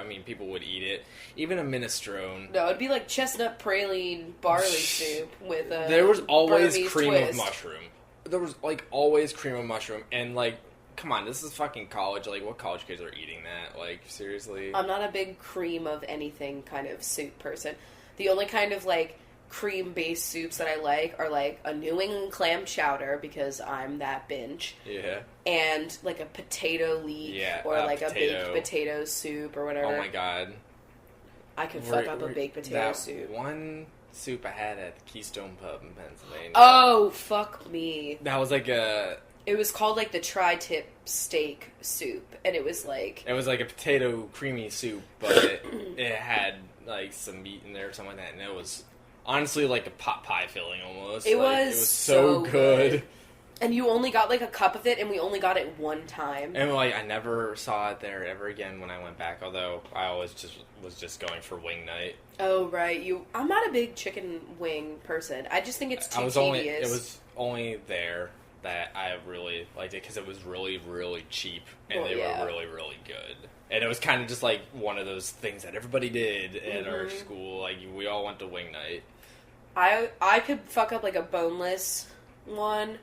I mean, people would eat it. Even a minestrone. No, it'd be like chestnut praline barley soup with a There was always Burmese cream twist. of mushroom. There was, like, always cream of mushroom. And, like, come on, this is fucking college. Like, what college kids are eating that? Like, seriously? I'm not a big cream of anything kind of soup person. The only kind of, like, cream-based soups that I like are, like, a New England clam chowder, because I'm that binge. Yeah. And, like, a potato leek, or, like, a baked potato soup, or whatever. Oh, my God. I could fuck up a baked potato soup. One soup I had at the Keystone Pub in Pennsylvania. Oh, fuck me. That was like a... It was called, like, the tri-tip steak soup, and it was, like... It was, like, a potato creamy soup, but it had, like, some meat in there or something like that, and it was honestly like a pot pie filling almost. It was so good. And you only got, like, a cup of it, and we only got it one time. And, like, I never saw it there ever again when I went back, although I always was just going for wing night. Oh, right. I'm not a big chicken wing person. I just think it's too tedious. only there that I really liked it because it was really, really cheap and they were really, really good. And it was kind of just like one of those things that everybody did at our school. Like, we all went to wing night. I could fuck up like a boneless one,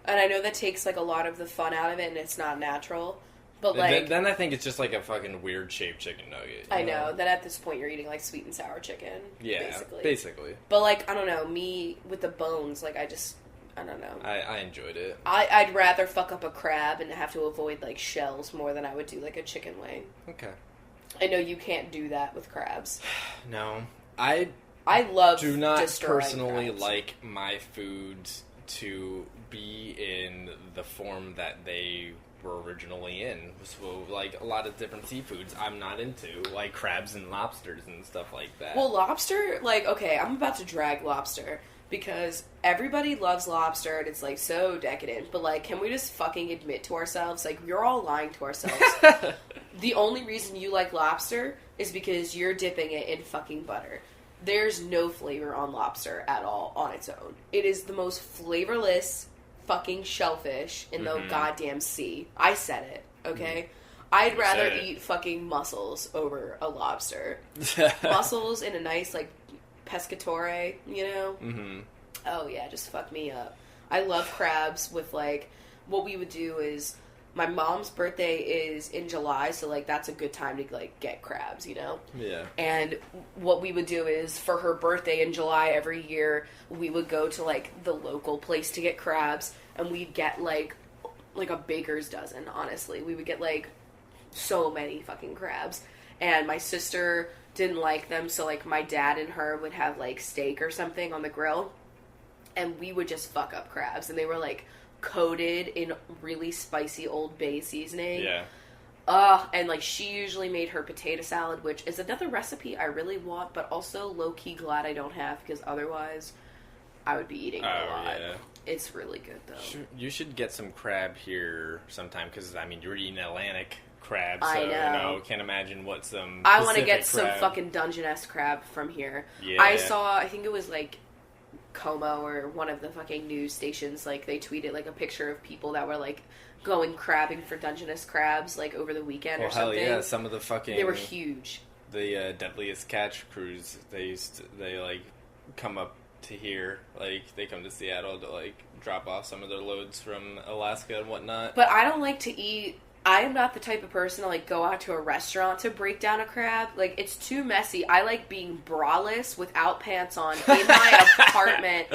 and I know that takes like a lot of the fun out of it and it's not natural. But like, then I think it's just like a fucking weird shaped chicken nugget. I know that at this point you're eating like sweet and sour chicken. Yeah, basically. But like, I don't know, me with the bones, like I don't know. I enjoyed it. I'd rather fuck up a crab and have to avoid like shells more than I would do like a chicken wing. Okay. I know you can't do that with crabs. No, I do not personally crabs. Like my foods to be in the form that they were originally in. So, like, a lot of different seafoods I'm not into, like crabs and lobsters and stuff like that. Well, lobster, like, okay, I'm about to drag lobster because everybody loves lobster and it's, like, so decadent. But, like, can we just fucking admit to ourselves, like, we're all lying to ourselves. The only reason you like lobster is because you're dipping it in fucking butter. There's no flavor on lobster at all on its own. It is the most flavorless fucking shellfish in the goddamn sea. I said it, okay? I'd rather eat fucking mussels over a lobster. Mussels in a nice, like, pescatore, you know? Mm-hmm. Oh, yeah, just fuck me up. I love crabs with, like, what we would do is, my mom's birthday is in July, so, like, that's a good time to, like, get crabs, you know? Yeah. And what we would do is, for her birthday in July every year, we would go to, like, the local place to get crabs, and we'd get, like a baker's dozen, honestly. We would get, like, so many fucking crabs. And my sister didn't like them, so, like, my dad and her would have, like, steak or something on the grill, and we would just fuck up crabs. And they were, like, coated in really spicy Old Bay seasoning. Yeah. And, like, she usually made her potato salad, which is another recipe I really want, but also low-key glad I don't have, because otherwise I would be eating a lot. Yeah. It's really good, though. You should get some crab here sometime, because, I mean, you're eating Atlantic crab, so, I know. Can't imagine what some I want to get crab. some fucking Dungeness crab from here. Yeah. I think it was, like, Como or one of the fucking news stations, like, they tweeted, like, a picture of people that were, like, going crabbing for Dungeness crabs, like, over the weekend or something. Hell yeah, some of the fucking... They were huge. The Deadliest Catch crews, they like, come up to here, like, they come to Seattle to, like, drop off some of their loads from Alaska and whatnot. But I don't like to eat... I am not the type of person to, like, go out to a restaurant to break down a crab. Like, it's too messy. I like being braless without pants on in my apartment.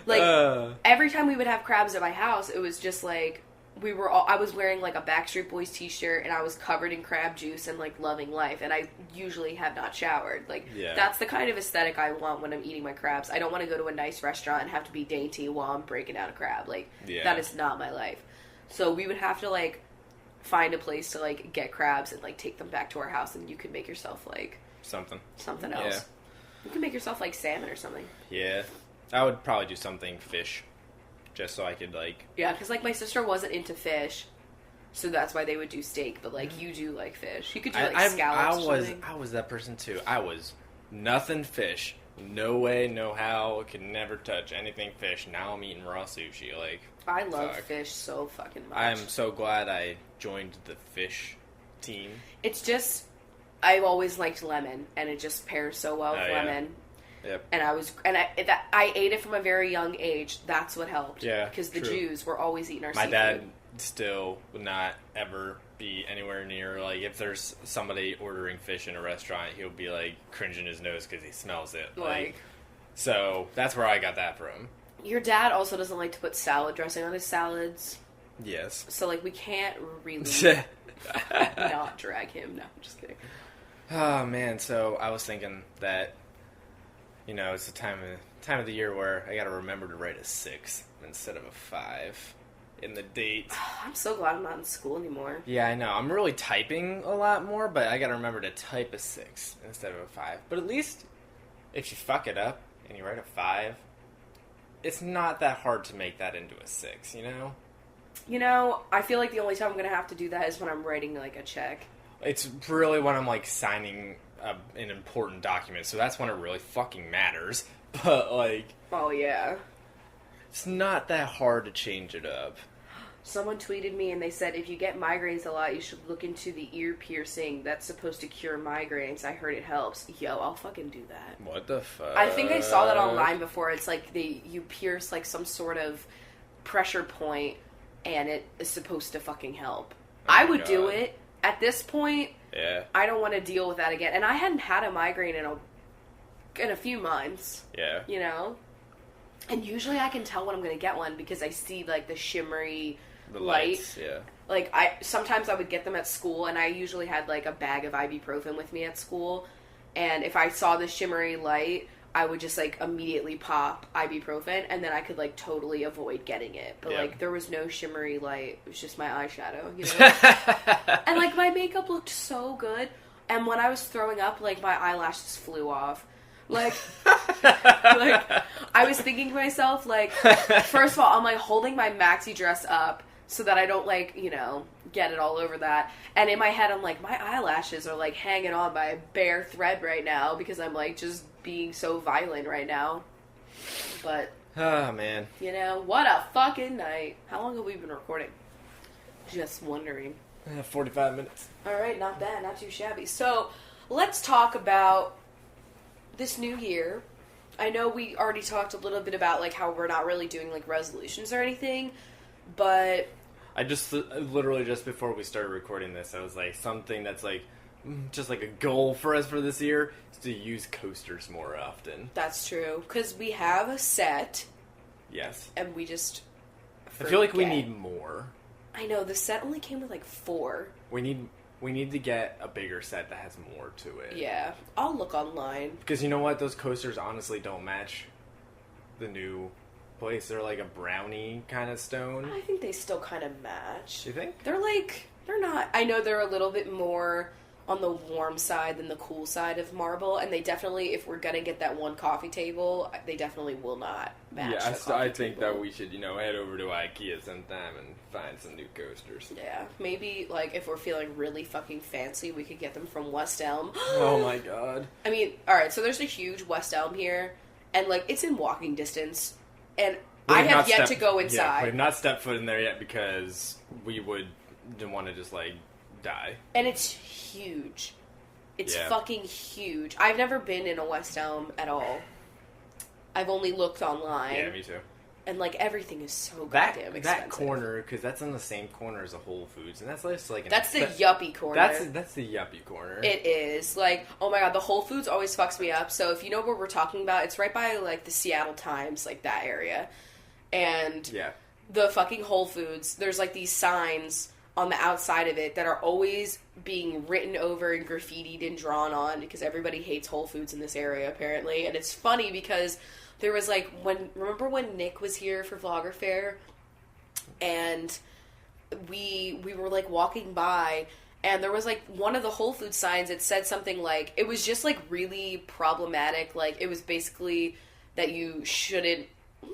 Like, every time we would have crabs at my house, it was just, like, I was wearing, like, a Backstreet Boys t-shirt, and I was covered in crab juice and, like, loving life. And I usually have not showered. Like, That's the kind of aesthetic I want when I'm eating my crabs. I don't want to go to a nice restaurant and have to be dainty while I'm breaking out a crab. Like, that is not my life. So we would have to, like, find a place to, like, get crabs and, like, take them back to our house, and you could make yourself, like... Something else. Yeah. You can make yourself, like, salmon or something. Yeah. I would probably do something fish. Just so I could, like... Yeah, because, like, my sister wasn't into fish, so that's why they would do steak, but, like, you do like fish. You could do, like, scallops or something. I was that person, too. I was nothing fish. No way, no how. Could never touch anything fish. Now I'm eating raw sushi, like... I love fish so fucking much. I am so glad I joined the fish team. It's just, I've always liked lemon, and it just pairs so well with lemon. Yep. And I ate it from a very young age. That's what helped. Yeah, because the Jews were always eating our seafood. My dad still would not ever be anywhere near, like, if there's somebody ordering fish in a restaurant, he'll be, like, cringing his nose because he smells it. Like, so that's where I got that from. Your dad also doesn't like to put salad dressing on his salads. Yes. So, like, we can't really not drag him. No, I'm just kidding. Oh, man. So I was thinking that, you know, it's the time of the year where I got to remember to write a 6 instead of a 5 in the date. I'm so glad I'm not in school anymore. Yeah, I know. I'm really typing a lot more, but I got to remember to type a 6 instead of a 5. But at least if you fuck it up and you write a 5... it's not that hard to make that into a 6, you know? You know, I feel like the only time I'm going to have to do that is when I'm writing, like, a check. It's really when I'm, like, signing an important document, so that's when it really fucking matters. But, like... Oh, yeah. It's not that hard to change it up. Someone tweeted me and they said if you get migraines a lot, you should look into the ear piercing. That's supposed to cure migraines. I heard it helps. Yo, I'll fucking do that. What the fuck? I think I saw that online before. It's like you pierce like some sort of pressure point and it is supposed to fucking help. I would do it. At this point, yeah, I don't want to deal with that again. And I hadn't had a migraine in a few months. Yeah. You know? And usually I can tell when I'm going to get one because I see like the shimmery lights, yeah. Like sometimes I would get them at school, and I usually had like a bag of ibuprofen with me at school, and if I saw the shimmery light, I would just like immediately pop ibuprofen, and then I could like totally avoid getting it. But like there was no shimmery light; it was just my eyeshadow, you know. And like my makeup looked so good, and when I was throwing up, like my eyelashes flew off. Like I was thinking to myself, like, first of all, I'm like holding my maxi dress up so that I don't like, you know, get it all over that. And in my head, I'm like, my eyelashes are like hanging on by a bare thread right now because I'm like just being so violent right now. But, oh man, you know, what a fucking night. How long have we been recording? Just wondering. 45 minutes. All right, not bad, not too shabby. So let's talk about this new year. I know we already talked a little bit about like how we're not really doing like resolutions or anything, but I just literally just before we started recording this, I was like, something that's like just like a goal for us for this year is to use coasters more often. That's true, because we have a set. Yes. And we just forget. I feel like we need more. I know, the set only came with like 4. We need to get a bigger set that has more to it. Yeah, I'll look online. Because you know what? Those coasters honestly don't match the new place. They're like a brownie kind of stone. I think they still kind of match. You think? They're not... I know they're a little bit more on the warm side than the cool side of marble, and they definitely, if we're gonna get that one coffee table, they definitely will not match. Yeah, I think that we should, head over to IKEA sometime and find some new coasters. Yeah, maybe, like, if we're feeling really fucking fancy, we could get them from West Elm. Oh my god. I mean, alright, so there's a huge West Elm here, and, like, it's in walking distance, and I have yet to go inside. Yeah, we have not stepped foot in there yet because we would want to just, like, die. And it's huge. It's fucking huge. I've never been in a West Elm at all. I've only looked online. Yeah, me too. And, like, everything is so goddamn expensive. That corner, because that's on the same corner as a Whole Foods, and that's like... That's the yuppie corner. That's the yuppie corner. It is. Like, oh my god, the Whole Foods always fucks me up. So if you know what we're talking about, it's right by, like, the Seattle Times, like, that area. And the fucking Whole Foods, there's, like, these signs on the outside of it that are always being written over and graffitied and drawn on because everybody hates Whole Foods in this area, apparently. And it's funny because there was, like, remember when Nick was here for Vlogger Fair? And we were, like, walking by, and there was, like, one of the Whole Foods signs, it said something like, it was just, like, really problematic. Like, it was basically that you shouldn't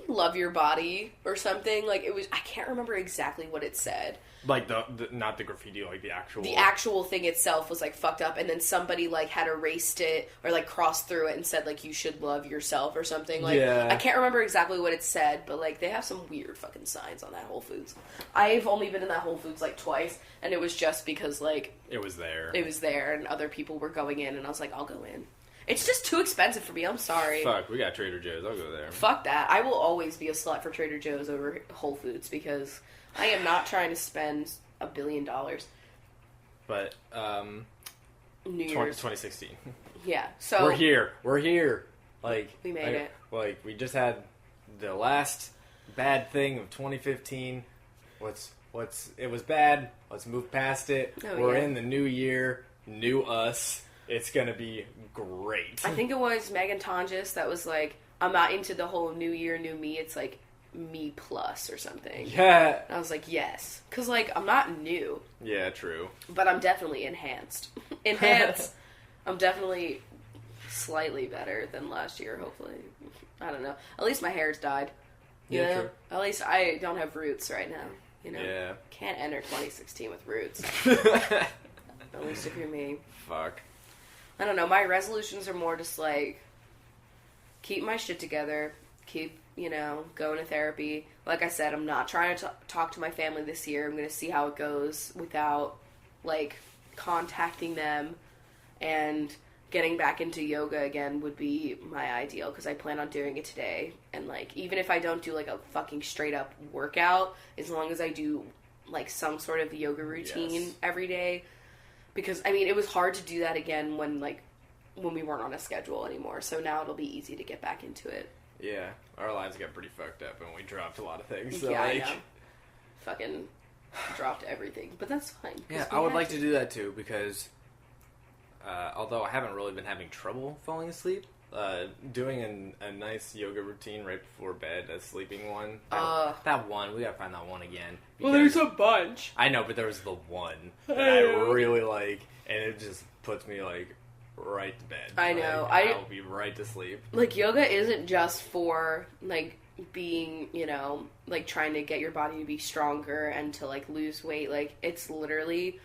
love your body or something. Like, it was, I can't remember exactly what it said. Like, the not the graffiti, like, the actual... The actual thing itself was, like, fucked up, and then somebody, like, had erased it, or, like, crossed through it and said, like, you should love yourself or something. Like, I can't remember exactly what it said, but, like, they have some weird fucking signs on that Whole Foods. I've only been in that Whole Foods, like, twice, and it was just because, like... It was there. It was there, and other people were going in, and I was like, I'll go in. It's just too expensive for me, I'm sorry. Fuck, we got Trader Joe's, I'll go there. Fuck that. I will always be a slut for Trader Joe's over Whole Foods, because I am not trying to spend $1 billion. But, New Year's. 2016. Yeah, so... We're here. Like... We made it. Like, we just had the last bad thing of 2015. It was bad. Let's move past it. We're in the new year. New us. It's gonna be great. I think it was Megan Tonjes that was like, I'm not into the whole new year, new me. It's like me plus or something. Yeah. And I was like, yes. Because, like, I'm not new. Yeah, true. But I'm definitely enhanced. Enhanced. I'm definitely slightly better than last year, hopefully. I don't know. At least my hair's dyed. You know? True. At least I don't have roots right now. You know? Yeah. Can't enter 2016 with roots. At least if you're me. Fuck. I don't know. My resolutions are more just like, keep my shit together, keep you know, going to therapy. Like I said, I'm not trying to talk to my family this year. I'm going to see how it goes without, like, contacting them, and getting back into yoga again would be my ideal, because I plan on doing it today. And, like, even if I don't do, like, a fucking straight up workout, as long as I do, like, some sort of yoga routine every day, because, I mean, it was hard to do that again when we weren't on a schedule anymore, so now it'll be easy to get back into it. Yeah, our lives got pretty fucked up and we dropped a lot of things. So yeah, like... I know. Fucking dropped everything, but that's fine. Yeah, I would like to do that too, because although I haven't really been having trouble falling asleep, doing a nice yoga routine right before bed, a sleeping one. That one, we gotta find that one again. Well, there's a bunch. I know, but there was the one that I really like, and it just puts me, like, right to bed. I know. I'll be right to sleep. Like, yoga isn't just for, like, being, you know, like, trying to get your body to be stronger and to, like, lose weight. Like, it's literally...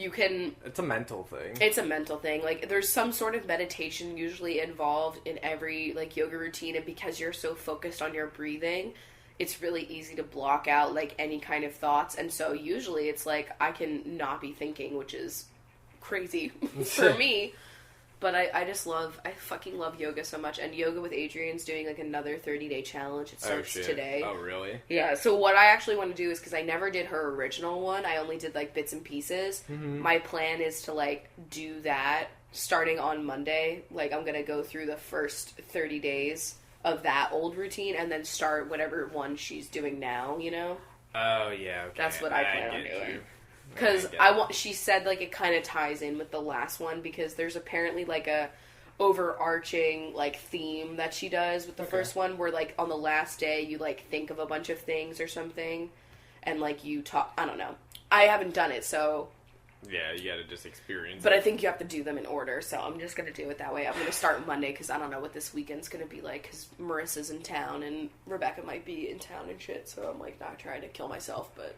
It's a mental thing. It's a mental thing. Like, there's some sort of meditation usually involved in every, like, yoga routine, and because you're so focused on your breathing, it's really easy to block out, like, any kind of thoughts, and so usually it's like, I can not be thinking, which is crazy for me. But I fucking love yoga so much. And Yoga with Adrian's doing, like, another 30-day challenge. It starts today. Oh, really? Yeah, so what I actually want to do is, because I never did her original one, I only did, like, bits and pieces. Mm-hmm. My plan is to, like, do that starting on Monday. Like, I'm going to go through the first 30 days of that old routine and then start whatever one she's doing now, you know? Oh, yeah, okay. That's what I plan on doing. You. Because she said, like, it kind of ties in with the last one, because there's apparently, like, a overarching, like, theme that she does with the first one, where, like, on the last day, you, like, think of a bunch of things or something, and, like, you talk, I don't know. I haven't done it, so... Yeah, you gotta just experience But I think you have to do them in order, so I'm just gonna do it that way. I'm gonna start Monday, because I don't know what this weekend's gonna be like, because Marissa's in town, and Rebecca might be in town and shit, so I'm, like, not trying to kill myself, but...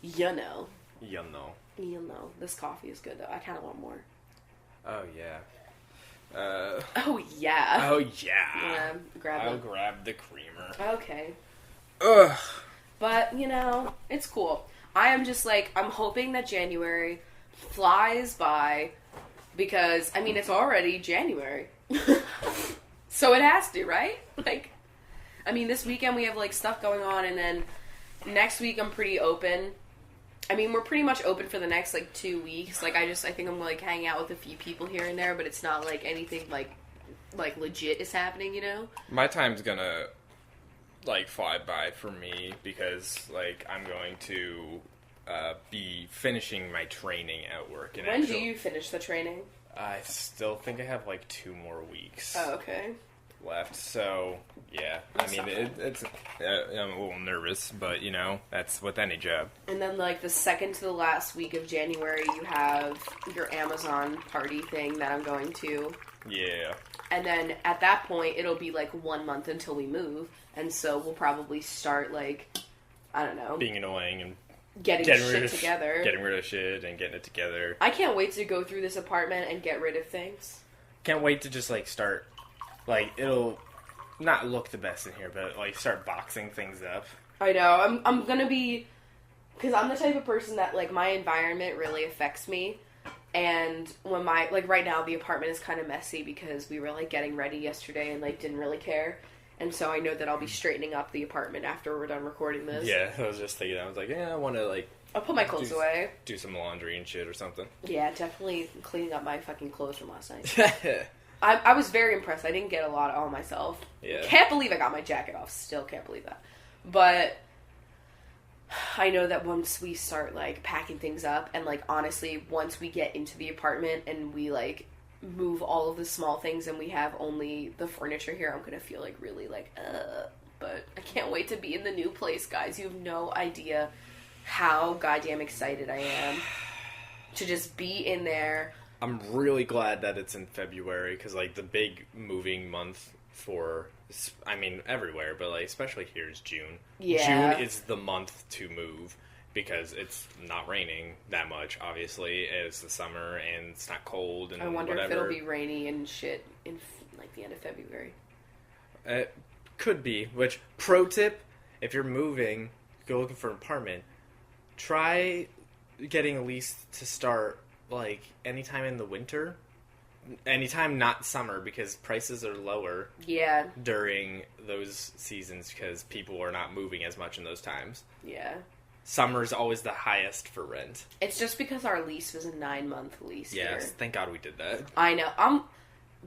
You know. You know. This coffee is good, though. I kind of want more. Oh, yeah. Oh, yeah. Oh, yeah. Yeah, I'll grab the creamer. Okay. Ugh. But, you know, it's cool. I am just, like, I'm hoping that January flies by, because, I mean, it's already January. So it has to, right? Like, I mean, this weekend we have, like, stuff going on, and then next week I'm pretty open. I mean, we're pretty much open for the next, like, 2 weeks. Like, I think I'm, like, hanging out with a few people here and there, but it's not, like, anything, like legit is happening, you know? My time's gonna, like, fly by for me, because, like, I'm going to be finishing my training at work. When do you finish the training? I still think I have, like, 2 more weeks. Oh, okay. Left, so yeah. I mean, it's I'm a little nervous, but you know, that's with any job. And then, like, the second to the last week of January, you have your Amazon party thing that I'm going to. Yeah. And then at that point, it'll be like 1 month until we move, and so we'll probably start, like, I don't know, being annoying and getting shit together, getting rid of shit and getting it together. I can't wait to go through this apartment and get rid of things. Can't wait to just, like, start. Like, it'll not look the best in here, but, like, start boxing things up. I know. I'm gonna be... Because I'm the type of person that, like, my environment really affects me. And when like, right now, the apartment is kind of messy because we were, like, getting ready yesterday and, like, didn't really care. And so I know that I'll be straightening up the apartment after we're done recording this. Yeah, I was just thinking, I was like, yeah, I want to, like... I'll put my clothes away. Do some laundry and shit or something. Yeah, definitely cleaning up my fucking clothes from last night. I was very impressed. I didn't get a lot on myself. Yeah. Can't believe I got my jacket off. Still can't believe that. But I know that once we start, like, packing things up, and, like, honestly, once we get into the apartment and we, like, move all of the small things and we have only the furniture here, I'm gonna feel, like, really, like, But I can't wait to be in the new place, guys. You have no idea how goddamn excited I am to just be in there. I'm really glad that it's in February, because, like, the big moving month for, I mean, everywhere, but, like, especially here is June. Yeah. June is the month to move, because it's not raining that much, obviously. It's the summer, and it's not cold, and I wonder whatever. if it'll be rainy and shit in, like, the end of February. could be. Which, pro tip, if you're moving, go looking for an apartment, try getting a lease to start, like, anytime in the winter. Anytime not summer, because prices are lower during those seasons because people are not moving as much in those times. Yeah. Summer's always the highest for rent. It's just because our lease was a 9-month lease. Yes, here. thank God we did that. I know.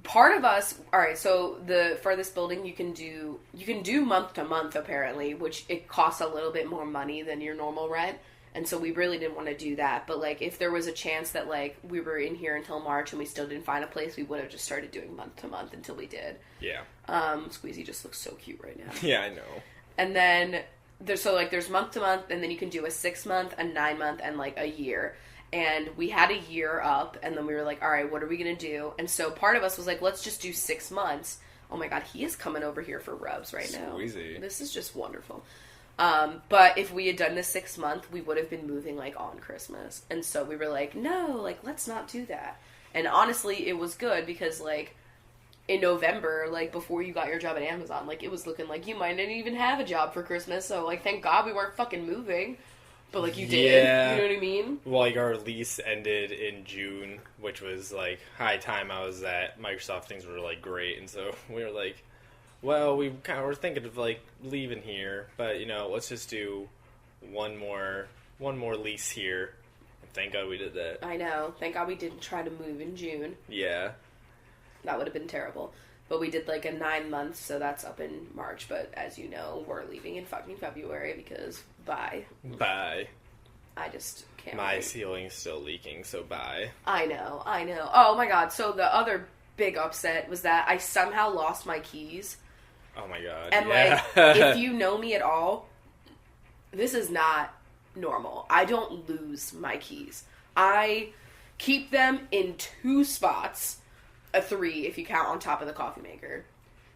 Part of us. All right, so for this building, you can do month to month apparently, which it costs a little bit more money than your normal rent. And so we really didn't want to do that. But, like, if there was a chance that, like, we were in here until March and we still didn't find a place, we would have just started doing month to month until we did. Yeah. Squeezy just looks so cute right now. Yeah, I know. And then, there's month to month, and then you can do a 6-month, a 9-month, and, like, a year. And we had a year up, and then we were like, all right, what are we going to do? And so part of us was like, let's just do 6 months. Oh, my God, he is coming over here for rubs right now. Squeezy. This is just wonderful. But if we had done the 6 month, we would have been moving, like, on Christmas. And so we were like, no, like, let's not do that. And honestly, it was good because, like, in November, like, before you got your job at Amazon, like, it was looking like you might not even have a job for Christmas. So, like, thank God we weren't fucking moving. But, like, you did. Yeah. You know what I mean? Well, like, our lease ended in June, which was, like, high time I was at Microsoft. Things were, like, great. And so we were like, well, we kind of were thinking of, like, leaving here, but, you know, let's just do one more lease here. And thank God we did that. I know. Thank God we didn't try to move in June. Yeah. That would have been terrible. But we did, like, a 9 months, so that's up in March. But as you know, we're leaving in fucking February because bye. Bye. I just can't My wait. ceiling's still leaking, so bye. I know. Oh, my God. So the other big upset was that I somehow lost my keys. Oh my God. And, yeah. like, if you know me at all, this is not normal. I don't lose my keys. I keep them in 2 spots. A 3 if you count on top of the coffee maker.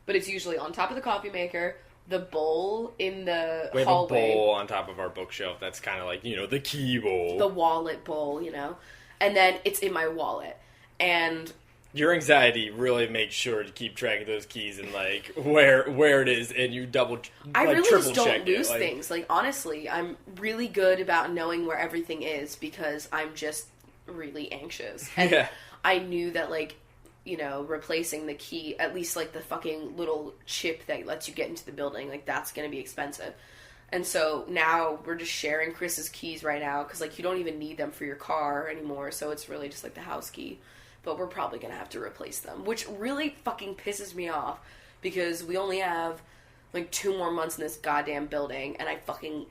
But it's usually on top of the coffee maker, the bowl in the we have hallway. a bowl on top of our bookshelf that's kind of like, you know, the key bowl. The wallet bowl, you know. And then it's in my wallet. And your anxiety really makes sure to keep track of those keys and, like, where it is, and you I really triple just don't check lose it. Like, things. Like, honestly, I'm really good about knowing where everything is because I'm just really anxious. And yeah. I knew that, like, you know, replacing the key, at least, like, the fucking little chip that lets you get into the building, like, that's gonna be expensive. And so now we're just sharing Chris's keys right now because, like, you don't even need them for your car anymore, so it's really just, like, the house key. But we're probably gonna have to replace them, which really fucking pisses me off because we only have, like, 2 more months in this goddamn building, and I fucking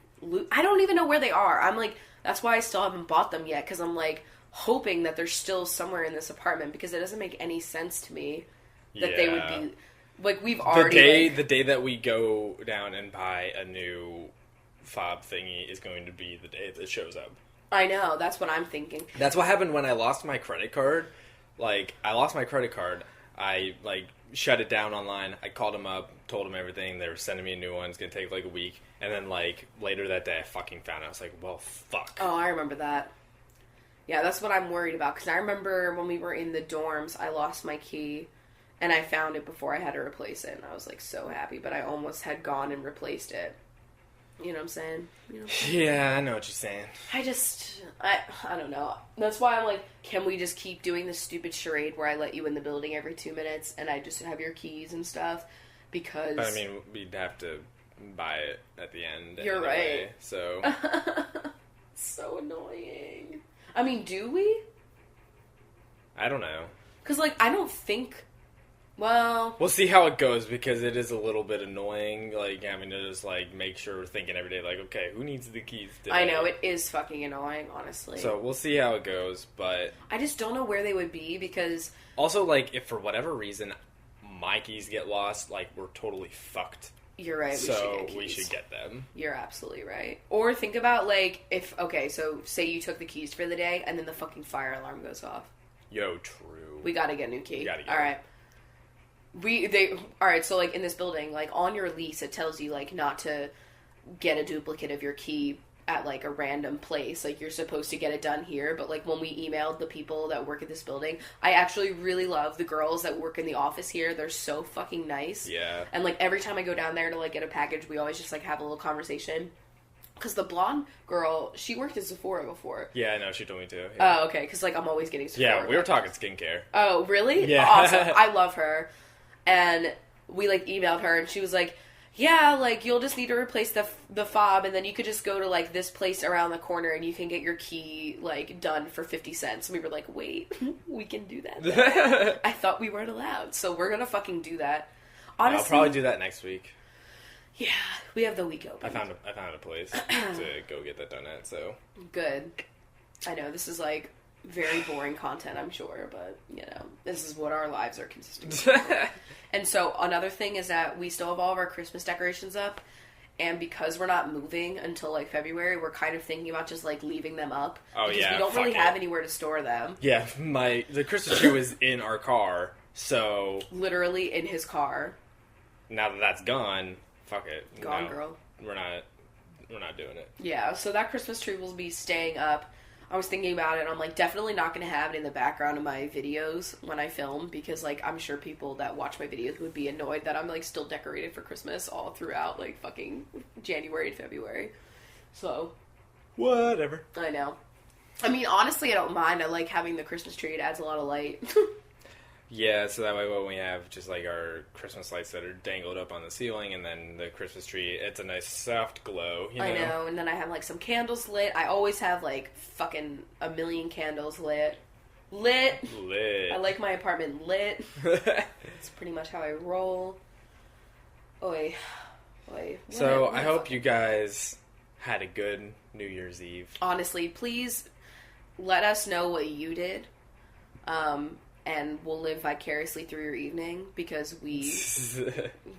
I don't even know where they are. I'm like, that's why I still haven't bought them yet, because I'm, like, hoping that they're still somewhere in this apartment because it doesn't make any sense to me that they would be, like, we've already... The day that we go down and buy a new fob thingy is going to be the day that shows up. I know, that's what I'm thinking. That's what happened when I lost my credit card. Like, I lost my credit card. I, like, shut it down online. I called them up, told them everything. They were sending me a new one. It's going to take, like, a week. And then, like, later that day, I fucking found it. I was like, well, fuck. Oh, I remember that. Yeah, that's what I'm worried about. Because I remember when we were in the dorms, I lost my key. And I found it before I had to replace it. And I was, like, so happy. But I almost had gone and replaced it. You know what I'm saying? You know what I'm saying? Yeah, I know what you're saying. I don't know. That's why I'm like, can we just keep doing this stupid charade where I let you in the building every 2 minutes and I just have your keys and stuff? Because... But, I mean, we'd have to buy it at the end. You're anyway, right. So... So annoying. I mean, do we? I don't know. Because, like, I don't think... Well... We'll see how it goes, because it is a little bit annoying, like, having to just, like, make sure we're thinking every day, like, okay, who needs the keys today? I know, it is fucking annoying, honestly. So, we'll see how it goes, but... I just don't know where they would be, because... Also, like, if for whatever reason my keys get lost, like, we're totally fucked. You're right, we should get them. You're absolutely right. Or think about, like, if... Okay, so, say you took the keys for the day, and then the fucking fire alarm goes off. Yo, true. We gotta get a new key. We gotta get Alright. Alright, so, like, in this building, like, on your lease, it tells you, like, not to get a duplicate of your key at, like, a random place. Like, you're supposed to get it done here, but, like, when we emailed the people that work at this building, I actually really love the girls that work in the office here. They're so fucking nice. Yeah. And, like, every time I go down there to, like, get a package, we always just, like, have a little conversation. Because the blonde girl, she worked at Sephora before. Yeah, I know, she told me too. Yeah. Oh, okay, because, like, I'm always getting Sephora. Yeah, we were talking skincare. Oh, really? Yeah. Awesome. I love her. And we, like, emailed her, and she was like, yeah, like, you'll just need to replace the fob, and then you could just go to, like, this place around the corner, and you can get your key, like, done for 50 cents. And we were like, wait, we can do that? I thought we weren't allowed, so we're gonna fucking do that. Honestly, I'll probably do that next week. Yeah, we have the week open. I found a place to go get that done at, so. Good. I know, this is, like, very boring content, I'm sure, but, you know, this is what our lives are consisting of. And so, another thing is that we still have all of our Christmas decorations up, and because we're not moving until, like, February, we're kind of thinking about just, like, leaving them up. Oh, because yeah, we don't really have anywhere to store them. Yeah, the Christmas tree was in our car, so... Literally in his car. Now that that's gone, fuck it. Gone, girl. We're not doing it. Yeah, so that Christmas tree will be staying up. I was thinking about it, I'm, like, definitely not going to have it in the background of my videos when I film, because, like, I'm sure people that watch my videos would be annoyed that I'm, like, still decorated for Christmas all throughout, like, fucking January and February. So. Whatever. I know. I mean, honestly, I don't mind. I like having the Christmas tree. It adds a lot of light. Yeah, so that way when we have just, like, our Christmas lights that are dangled up on the ceiling, and then the Christmas tree, it's a nice soft glow, you know? I know, and then I have, like, some candles lit. I always have, like, fucking a million candles lit. Lit! I like my apartment lit. It's pretty much how I roll. Oi. So, I hope you guys had a good New Year's Eve. Honestly, please let us know what you did. And we'll live vicariously through your evening, because we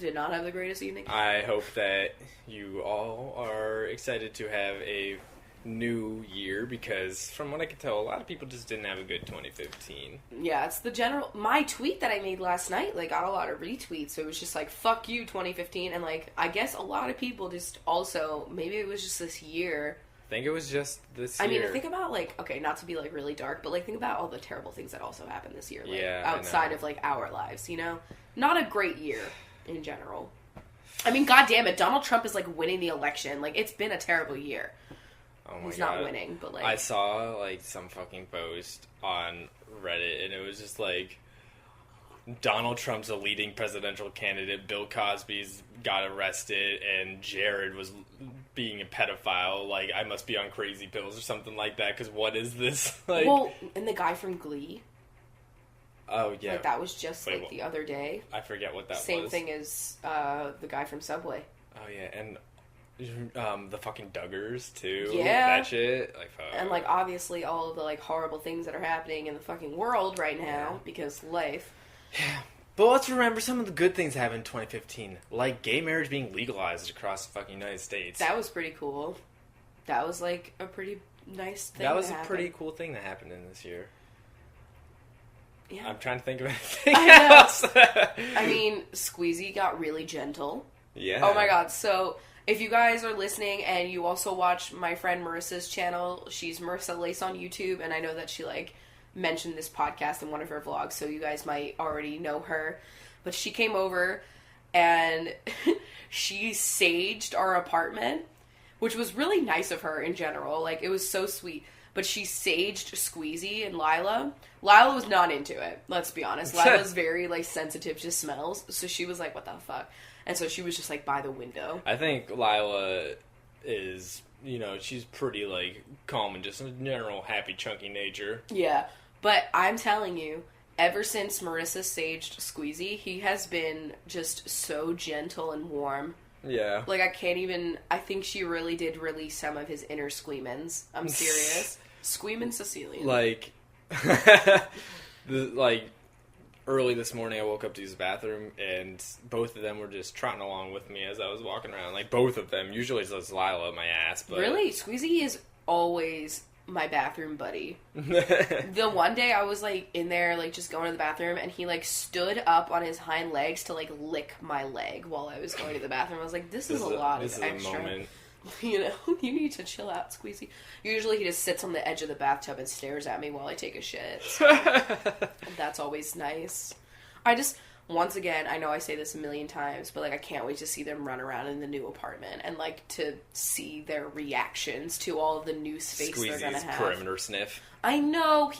did not have the greatest evening. I hope that you all are excited to have a new year, because from what I can tell, a lot of people just didn't have a good 2015. Yeah, it's the general... My tweet that I made last night, like, got a lot of retweets, so it was just like, fuck you, 2015, and, like, I guess a lot of people just also... Maybe it was just this year... I think it was just this year. I mean, think about, like, okay, not to be, like, really dark, but, like, think about all the terrible things that also happened this year, like, outside of, like, our lives, you know? Not a great year, in general. I mean, god damn it, Donald Trump is, like, winning the election. Like, it's been a terrible year. Oh my He's God. not winning, but, like... I saw, like, some fucking post on Reddit, and it was just, like, Donald Trump's a leading presidential candidate, Bill Cosby's got arrested, and Jared was being a pedophile. Like, I must be on crazy pills or something like that, because what is this? Like, well, and the guy from Glee. Oh, yeah. Like, that was just, like, the other day. I forget what that was. Same thing as the guy from Subway. Oh, yeah, and the fucking Duggars, too. Yeah. That shit. Like, fuck. And, like, obviously all of the, like, horrible things that are happening in the fucking world right now, because life... Yeah. But let's remember some of the good things that happened in 2015. Like gay marriage being legalized across the fucking United States. That was pretty cool. That was, like, a pretty nice thing. That was a pretty cool thing that happened in this year. Yeah. I'm trying to think of anything else. I mean, Squeezy got really gentle. Yeah. Oh my god, so... If you guys are listening and you also watch my friend Marissa's channel, she's Marissa Lace on YouTube, and I know that she, like... mentioned this podcast in one of her vlogs, so you guys might already know her. But she came over and she saged our apartment, which was really nice of her in general. Like, it was so sweet. But she saged Squeezy and Lila. Lila was not into it, let's be honest. Lila's very, like, sensitive to smells, so she was like, what the fuck? And so she was just, like, by the window. I think Lila is, you know, she's pretty, like, calm and just in general happy, chunky nature. Yeah. But I'm telling you, ever since Marissa saged Squeezy, he has been just so gentle and warm. Yeah. Like, I can't even... I think she really did release some of his inner Squeemans. I'm serious. Squeeman Sicilian. Like... early this morning, I woke up to use the bathroom, and both of them were just trotting along with me as I was walking around. Like, both of them. Usually it's just Lila my ass, but... Really? Squeezy is always... my bathroom buddy. The one day I was, like, in there, like, just going to the bathroom, and he, like, stood up on his hind legs to, like, lick my leg while I was going to the bathroom. I was like, this is a lot of extra. You know, you need to chill out, Squeezy. Usually he just sits on the edge of the bathtub and stares at me while I take a shit. So that's always nice. Once again, I know I say this a million times, but, like, I can't wait to see them run around in the new apartment and, like, to see their reactions to all of the new space they're gonna have. Perimeter sniff. I know,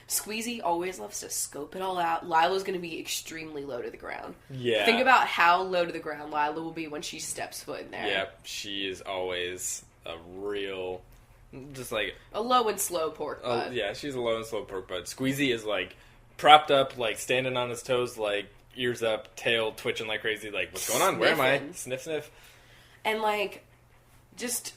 Squeezy always loves to scope it all out. Lila's gonna be extremely low to the ground. Yeah. Think about how low to the ground Lila will be when she steps foot in there. Yep, she is always a real, just like... a low and slow pork butt. Yeah, she's a low and slow pork butt. Squeezy is, like, propped up, like, standing on his toes, like, ears up, tail twitching like crazy, like, what's going on? Where am I? Sniff, sniff. And, like, just...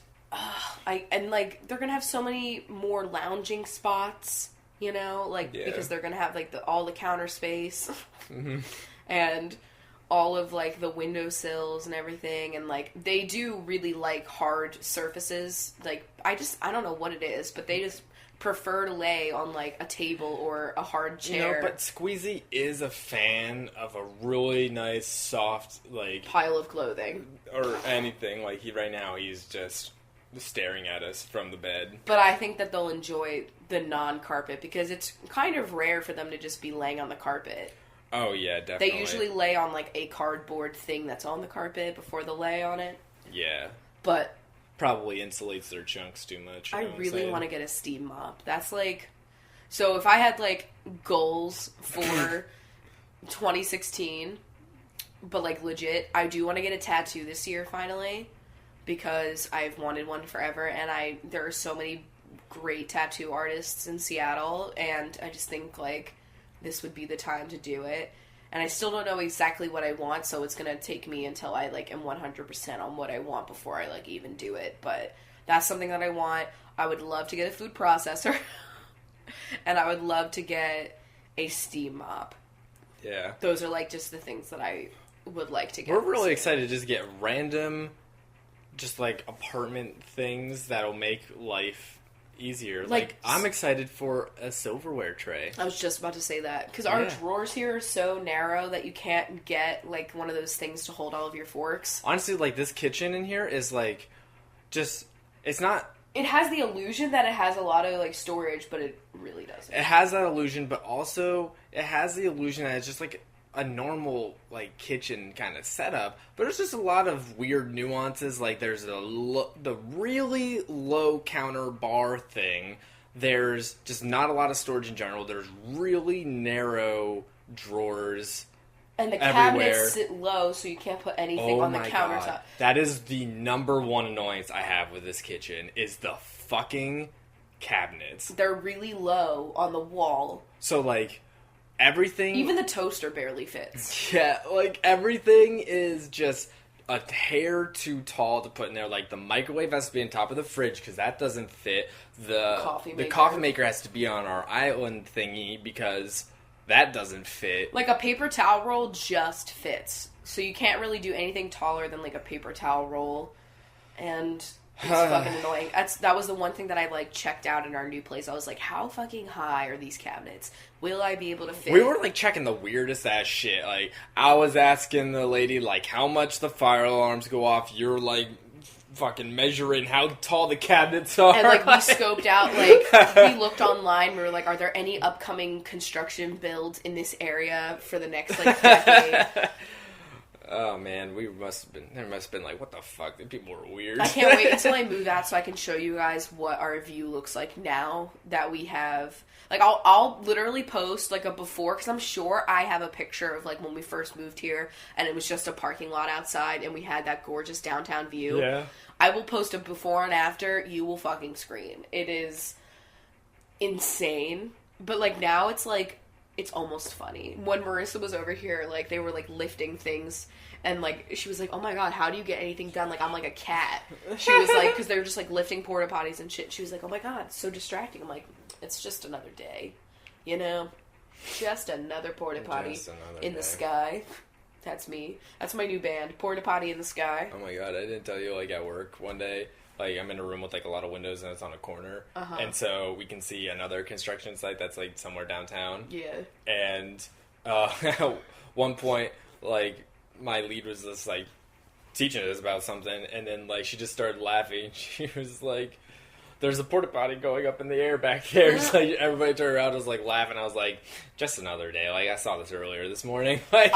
they're gonna have so many more lounging spots, you know, like, because they're gonna have, like, all the counter space, mm-hmm. and all of, like, the windowsills and everything, and, like, they do really like hard surfaces, like, I don't know what it is, but they just prefer to lay on, like, a table or a hard chair. You know, but Squeezy is a fan of a really nice, soft, like... pile of clothing. Or anything, like, right now he's just... staring at us from the bed. But I think that they'll enjoy the non-carpet because it's kind of rare for them to just be laying on the carpet. Oh, yeah, definitely. They usually lay on, like, a cardboard thing that's on the carpet before they lay on it. Yeah. But... probably insulates their chunks too much. I really want to get a steam mop. That's, like... so if I had, like, goals for 2016, but, like, legit, I do want to get a tattoo this year, finally. Because I've wanted one forever, and there are so many great tattoo artists in Seattle, and I just think, like, this would be the time to do it. And I still don't know exactly what I want, so it's gonna take me until I, like, am 100% on what I want before I, like, even do it. But that's something that I want. I would love to get a food processor, and I would love to get a steam mop. Yeah. Those are, like, just the things that I would like to get. We're really excited to just get random... just, like, apartment things that'll make life easier. Like, I'm excited for a silverware tray. I was just about to say that. Because our drawers here are so narrow that you can't get, like, one of those things to hold all of your forks. Honestly, like, this kitchen in here is, like, just... it's not... it has the illusion that it has a lot of, like, storage, but it really doesn't. It has that illusion, but also it has the illusion that it's just, like... a normal, like, kitchen kind of setup, but there's just a lot of weird nuances. Like, there's the really low counter bar thing. There's just not a lot of storage in general. There's really narrow drawers and the everywhere. Cabinets sit low, so you can't put anything on the countertop. God. That is the number one annoyance I have with this kitchen, is the fucking cabinets. They're really low on the wall. So, like... everything... even the toaster barely fits. Yeah, like, everything is just a hair too tall to put in there. Like, the microwave has to be on top of the fridge, because that doesn't fit. The coffee maker has to be on our island thingy, because that doesn't fit. Like, a paper towel roll just fits. So you can't really do anything taller than, like, a paper towel roll. And... it's fucking annoying. That was the one thing that I, like, checked out in our new place. I was like, how fucking high are these cabinets? Will I be able to fit? We were, like, checking the weirdest ass shit. Like, I was asking the lady, like, how much the fire alarms go off. You're, like, fucking measuring how tall the cabinets are. And, like, we scoped out, like, we looked online. We were like, are there any upcoming construction builds in this area for the next, like, decade? Oh, man, there must have been like, what the fuck? People were weird. I can't wait until I move out so I can show you guys what our view looks like now that we have... like, I'll literally post, like, a before, because I'm sure I have a picture of, like, when we first moved here, and it was just a parking lot outside, and we had that gorgeous downtown view. Yeah. I will post a before and after. You will fucking scream. It is insane. But, like, now it's, like... it's almost funny. When Marissa was over here, like, they were, like, lifting things, and, like, she was like, oh my god, how do you get anything done? Like, I'm like a cat. She was like, because they were just, like, lifting porta potties and shit. She was like, oh my god, it's so distracting. I'm like, it's just another day. You know? Just another porta potty in the sky. That's me. That's my new band, Porta Potty in the Sky. Oh my god, I didn't tell you, like, at work one day... like, I'm in a room with, like, a lot of windows, and it's on a corner. Uh-huh. And so we can see another construction site that's, like, somewhere downtown. Yeah. And at one point, like, my lead was just, like, teaching us about something, and then like she just started laughing. She was like, "There's a porta potty going up in the air back there." It's like everybody turned around, was like laughing. I was like, "Just another day." Like I saw this earlier this morning. Like,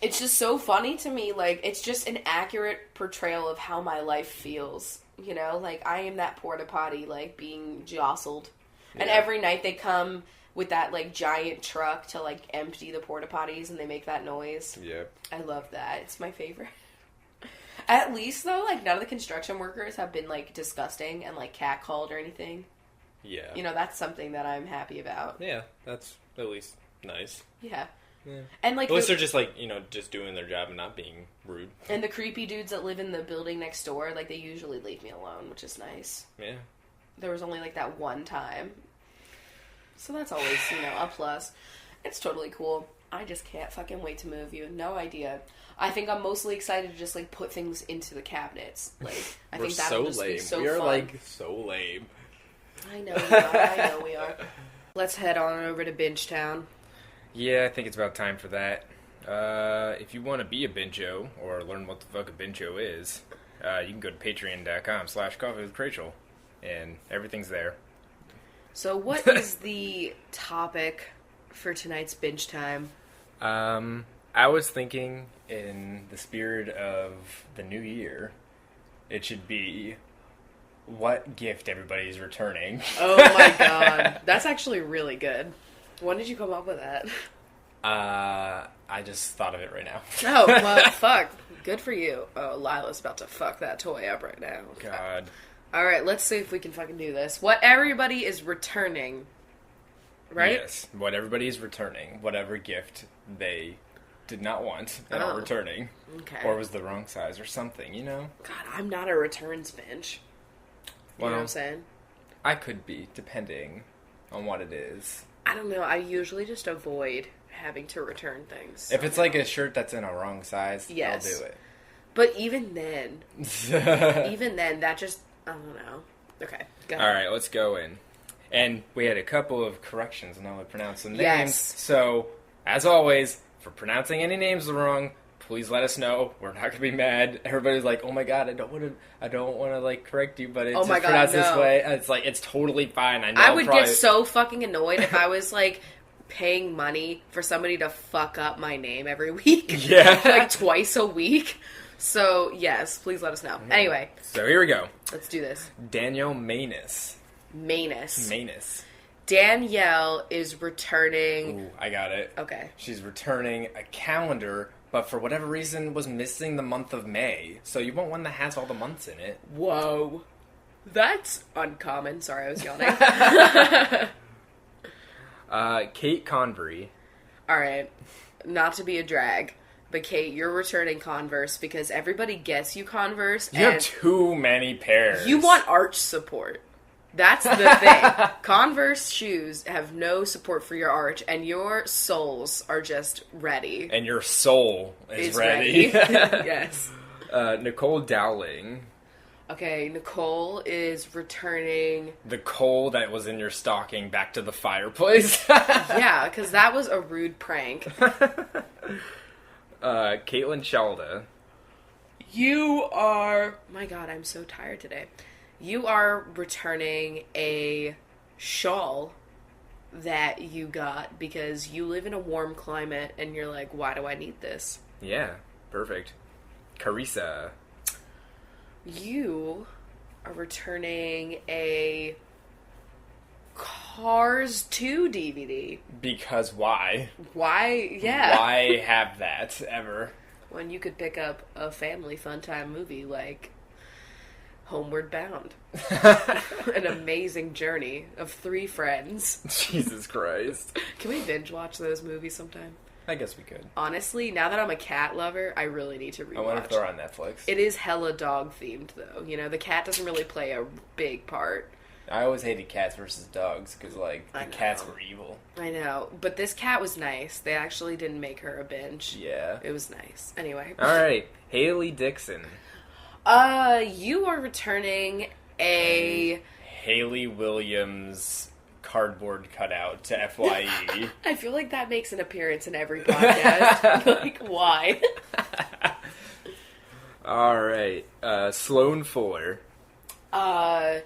it's just so funny to me. Like it's just an accurate portrayal of how my life feels. You know, like I am that porta potty, like being jostled, and every night they come with that, like, giant truck to, like, empty the porta potties, and they make that noise. Yep. I love that. It's my favorite. At least, though, like, none of the construction workers have been, like, disgusting and, like, catcalled or anything. Yeah. You know, that's something that I'm happy about. Yeah, that's at least nice. Yeah. Yeah. And, like, at least they're just, like, you know, just doing their job and not being rude. And the creepy dudes that live in the building next door, like, they usually leave me alone, which is nice. Yeah. There was only, like, that one time. So that's always, you know, a plus. It's totally cool. I just can't fucking wait to move. You have no idea. I think I'm mostly excited to just, like, put things into the cabinets. Like, I think that'll just be so fun. We're, like, so lame. I know we are. I know we are. Let's head on over to Bingetown. Yeah, I think it's about time for that. If you want to be a Binjo, or learn what the fuck a Binjo is, you can go to patreon.com/CoffeeWithChrachel, and everything's there. So what is the topic for tonight's binge time? I was thinking, in the spirit of the new year, it should be what gift everybody's returning. Oh my god. That's actually really good. When did you come up with that? I just thought of it right now. Oh, well, fuck. Good for you. Oh, Lila's about to fuck that toy up right now. God. Alright, let's see if we can fucking do this. What everybody is returning. Right? Yes. What everybody is returning. Whatever gift they did not want and are returning. Okay. Or was the wrong size or something, you know? God, I'm not a returns binge. You know what I'm saying? I could be, depending on what it is. I don't know. I usually just avoid having to return things. If it's like a shirt that's in a wrong size, yes. I'll do it. But even then, that just, I don't know. Okay, go ahead. All right, let's go in. And we had a couple of corrections on how we pronounce some names. Yes. So, as always, for pronouncing any names wrong, please let us know. We're not going to be mad. Everybody's like, oh my god, I don't want to like correct you, but it's pronounced this way. And it's like, it's totally fine. I know. I would get so fucking annoyed if I was like paying money for somebody to fuck up my name every week. Yeah. Like twice a week. So, yes, please let us know. Anyway. So here we go. Let's do this. Danielle Manus. Danielle is returning... Ooh, I got it. Okay. She's returning a calendar, but for whatever reason was missing the month of May. So you want one that has all the months in it. Whoa. That's uncommon. Sorry, I was yawning. Kate Convery. Alright. Not to be a drag, but Kate, you're returning Converse because everybody gets you Converse. You have too many pairs. You want arch support. That's the thing. Converse shoes have no support for your arch, and your soles are just ready. And your soul is ready. Yes. Nicole Dowling. Okay, Nicole is returning... the coal that was in your stocking back to the fireplace. Yeah, because that was a rude prank. Caitlin Shalda. You are... My god, I'm so tired today. You are returning a shawl that you got because you live in a warm climate and you're like, why do I need this? Yeah, perfect. Carissa. You are returning a Cars 2 DVD. Because why? Why? Yeah. Why have that ever? When you could pick up a family fun time movie like Homeward Bound. An amazing journey of 3 friends. Jesus Christ. Can we binge watch those movies sometime? I guess we could. Honestly, now that I'm a cat lover, I really need to rewatch. I wonder if they're on Netflix. It is hella dog themed though. You know, the cat doesn't really play a big part. I always hated cats versus dogs because, like, the cats were evil. I know. But this cat was nice. They actually didn't make her a binge. Yeah. It was nice. Anyway. Alright. Haley Dixon. You are returning a... Haley Williams cardboard cutout to FYE. I feel like that makes an appearance in every podcast. Like, why? All right. Sloan Fuller. Uh,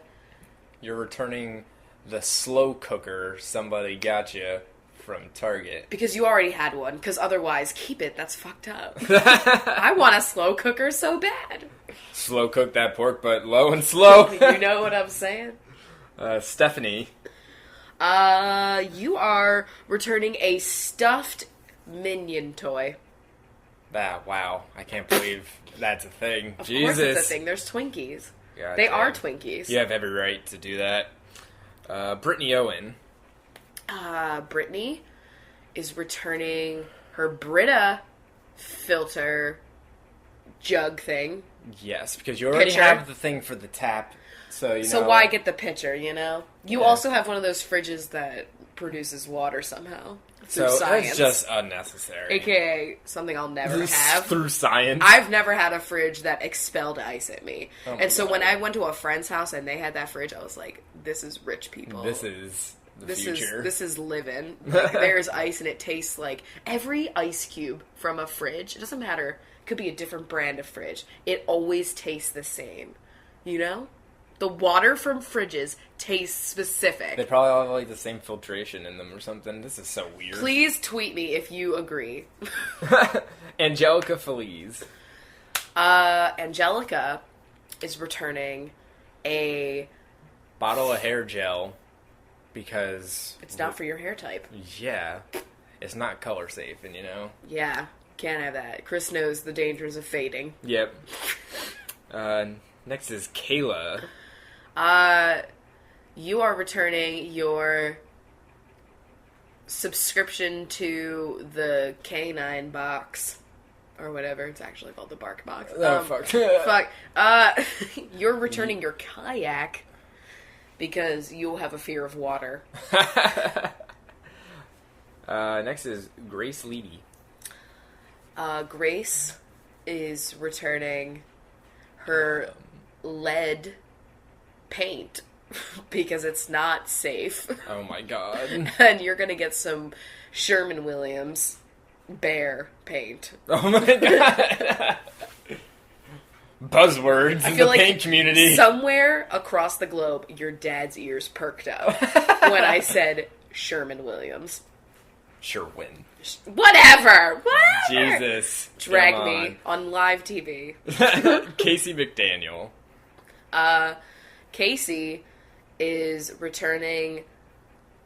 You're returning the slow cooker somebody got you from Target. because you already had one. Because otherwise, keep it. That's fucked up. I want a slow cooker so bad. Slow cook that pork, but low and slow. You know what I'm saying? Stephanie. You are returning a stuffed Minion toy. Wow. I can't believe that's a thing. Of Jesus. course it's a thing. There's Twinkies. God They damn. are Twinkies. You have every right to do that. Brittany Owen. Brittany is returning her Brita filter jug thing. Yes, because you already Pitcher. have the thing for the tap. So, So why get the pitcher, you know? You Yeah. also have one of those fridges that produces water somehow. Through So science. that's just unnecessary. AKA something I'll never have. Through science. I've never had a fridge that expelled ice at me. Oh my And so when God. I went to a friend's house and they had that fridge, I was like, this is rich people. This is the future. This is living. Like, there's ice and it tastes like every ice cube from a fridge. It doesn't matter. It could be a different brand of fridge. It always tastes the same. You know? The water from fridges tastes specific. They probably all have like the same filtration in them or something. This is so weird. Please tweet me if you agree. Angelica Feliz. Angelica is returning a... Bottle of hair gel because It's not for your hair type. yeah, it's not color safe, and Yeah, can't have that. Chris knows the dangers of fading. Yep. Next is Kayla. You are returning your subscription to the Canine box. Or whatever. It's actually called the Bark box. Oh, fuck. Fuck. You're returning your kayak because you'll have a fear of water. Next is Grace Leedy. Grace is returning her lead paint because it's not safe. Oh my god. And you're gonna get some Sherman-Williams bear paint. Oh my god. Buzzwords I in feel the like paint community. Somewhere across the globe, your dad's ears perked up when I said Sherman-Williams. Sherwin. Whatever! Jesus. Drag Come me on live TV. on. Casey McDaniel. Casey is returning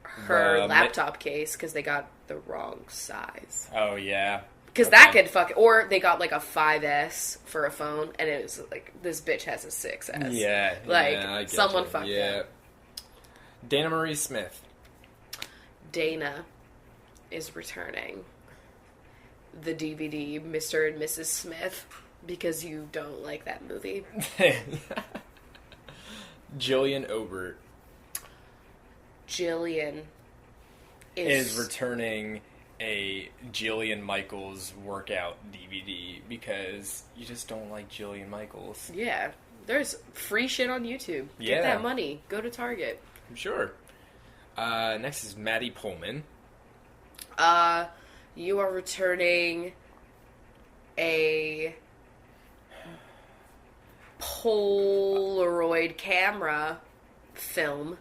her The laptop case because they got the wrong size. Oh yeah. Because that could fuck... Or they got like a 5S for a phone, and it was like, this bitch has a 6S. Yeah. Like, yeah, I get someone you. fucked Yeah. up. Dana Marie Smith. Dana is returning the DVD Mr. and Mrs. Smith because you don't like that movie. Jillian Obert Jillian is returning a Jillian Michaels workout DVD because you just don't like Jillian Michaels. Yeah, there's free shit on YouTube. Get Yeah. that money. Go to Target. Sure. Next is Maddie Pullman. You are returning a Polaroid camera film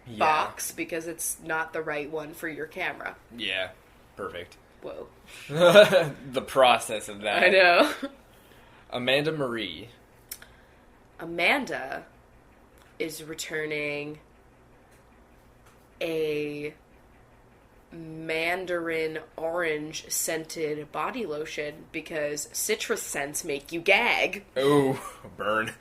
Yeah. box because it's not the right one for your camera. Yeah. Perfect. Whoa. The process of that. I know. Amanda Marie. Amanda is returning a mandarin orange scented body lotion because citrus scents make you gag. Oh, burn.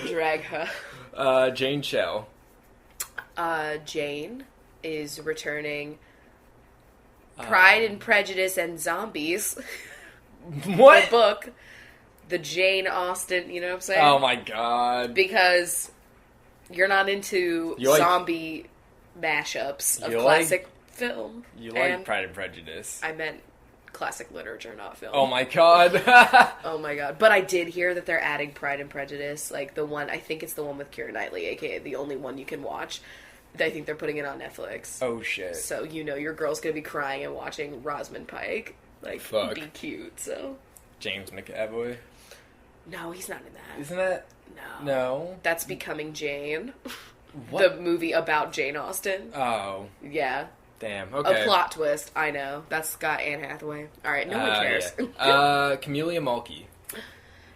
Drag her. Jane Shell. Jane is returning Pride and Prejudice and Zombies. What? The book. The Jane Austen, you know what I'm saying? Oh my god. Because you're not into You like- zombie mashups of You classic film. You like And Pride and Prejudice. I meant classic literature, not film. Oh my god. Oh my god. But I did hear that they're adding Pride and Prejudice, like the one, I think it's the one with Keira Knightley, aka the only one you can watch. I think they're putting it on Netflix. Oh shit. So, you know, your girl's gonna be crying and watching Rosamund Pike. like Fuck. be cute. So James McAvoy. no, he's not in that. Isn't that? No. No. That's Becoming Jane. What? The movie about Jane Austen. Oh. Yeah. Damn. Okay. A plot twist. I know. That's got Anne Hathaway. All right. No one cares. Yeah. Camellia Mulkey.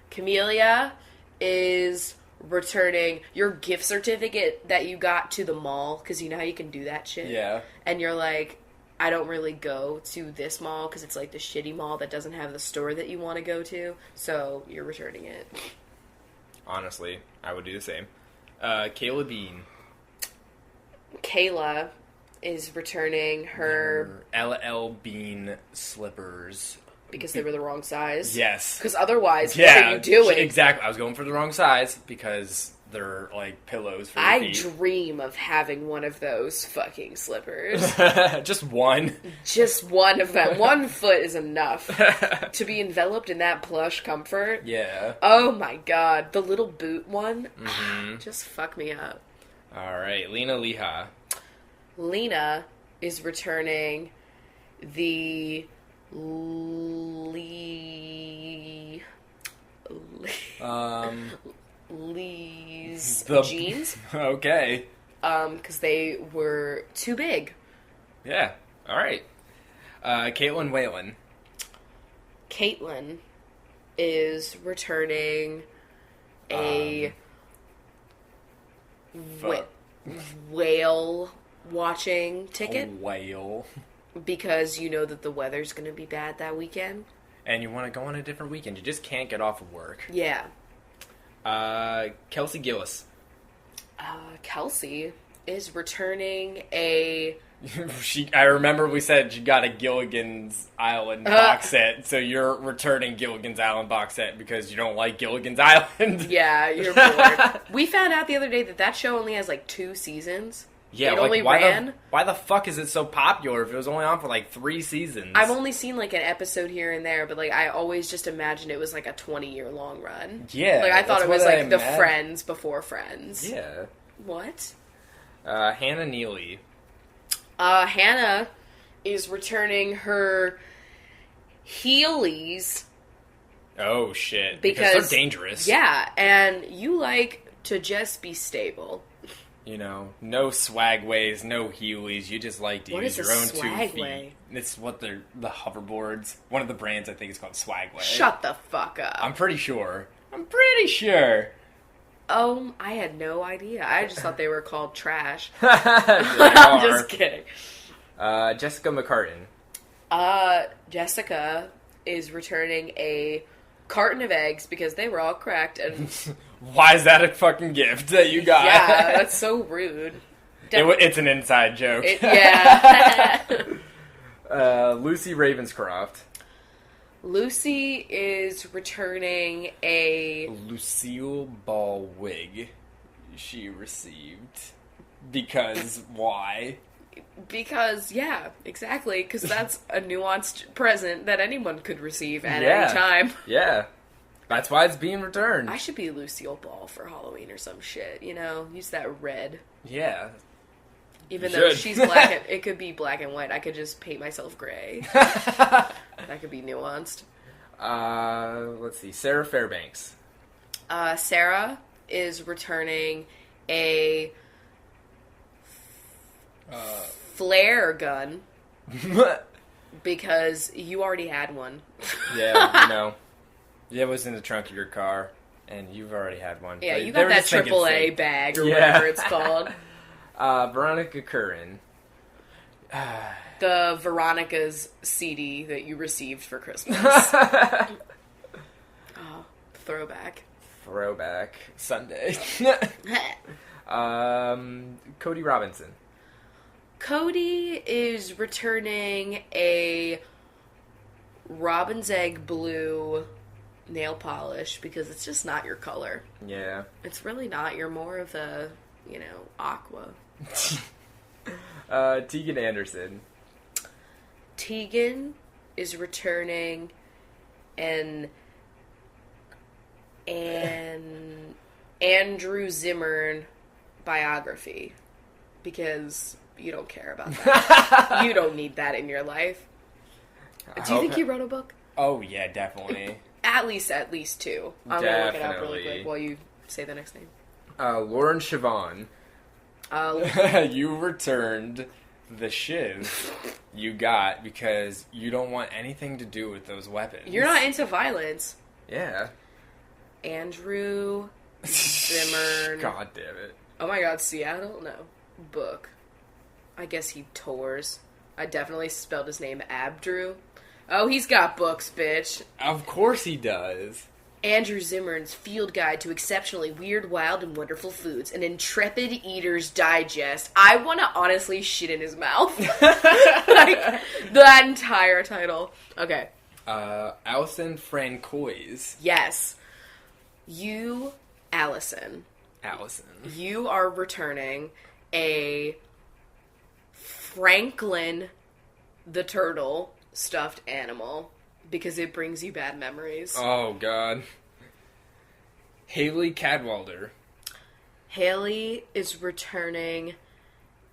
Camellia is returning your gift certificate that you got to the mall, because you know how you can do that shit. Yeah. And you're like, I don't really go to this mall because it's like the shitty mall that doesn't have the store that you want to go to, so you're returning it. Honestly, I would do the same. Kayla Bean. Kayla is returning her LL Bean slippers. because they were the wrong size. Yes. Because otherwise, Yeah, what are you doing? Exactly. I was going for the wrong size because they're like pillows for your I feet. dream of having one of those fucking slippers. Just one. Just one of them. 1 foot is enough to be enveloped in that plush comfort. Yeah. Oh my god. The little boot one. Mm-hmm. Just fuck me up. All right. Lena Leha. Lena is returning the Lee's jeans. Okay. Because they were too big. Yeah. All right. Caitlin Whalen. Caitlin is returning a whale watching ticket. A whale. Because you know that the weather's going to be bad that weekend. And you want to go on a different weekend. You just can't get off of work. Yeah. Kelsey Gillis. Kelsey is returning a... I remember we said you got a Gilligan's Island box set, so you're returning Gilligan's Island box set because you don't like Gilligan's Island. Yeah, you're bored. We found out the other day that show only has like 2 seasons. Yeah, it like, only ran. Why the fuck is it so popular if it was only on for like 3 seasons? I've only seen like an episode here and there, but like I always just imagined it was like a 20-year long run. Yeah, like I thought it was like the Friends before Friends. Yeah. What? Hannah Neely. Hannah is returning her Heelys. Oh shit! Because they're dangerous. Yeah, and you like to just be stable. You know, no swagways, no Heelys. You just like to use your own 2 feet. It's what they're the hoverboards. One of the brands I think is called Swagway. Shut the fuck up. I'm pretty sure. Oh, I had no idea. I just thought they were called trash. I'm just kidding. Jessica McCartan. Jessica is returning a carton of eggs because they were all cracked. And why is that a fucking gift that you got? Yeah, that's so rude. It's an inside joke. Yeah. Lucy Ravenscroft. Lucy is returning a... Lucille Ball wig she received. Because why? Because, yeah, exactly. Because that's a nuanced present that anyone could receive at any time. Yeah. That's why it's being returned. I should be Lucille Ball for Halloween or some shit, you know? Use that red. Yeah. Even though she's black, it could be black and white. I could just paint myself gray. That could be nuanced. Let's see. Sarah Fairbanks. Sarah is returning a flare gun because you already had one. Yeah, you know. It was in the trunk of your car, and you've already had one. Yeah, you got that AAA bag or whatever it's called. Veronica Curran. The Veronica's CD that you received for Christmas. Oh, throwback. Throwback Sunday. Cody Robinson. Cody is returning a robin's egg blue nail polish because it's just not your color. Yeah. It's really not. You're more of a, aqua. Tegan Anderson. Tegan is returning an Andrew Zimmern biography because you don't care about that. You don't need that in your life. Do you think he wrote a book? Oh, yeah, definitely. At least 2. I'm going to look it up really quick while you say the next name. Lauren Siobhan. You returned the shiv you got because you don't want anything to do with those weapons. You're not into violence. Yeah. Andrew Zimmern. God damn it. Oh my god, Seattle? No. Book. I guess he tours. I definitely spelled his name Abdrew. Oh, he's got books, bitch. Of course he does. Andrew Zimmern's Field Guide to Exceptionally Weird, Wild, and Wonderful Foods. An Intrepid Eater's Digest. I want to honestly shit in his mouth. Like, that entire title. Okay. Alison Francois. Yes. You, Allison. You are returning a Franklin the Turtle stuffed animal because it brings you bad memories. Oh, God. Haley Cadwalder. Haley is returning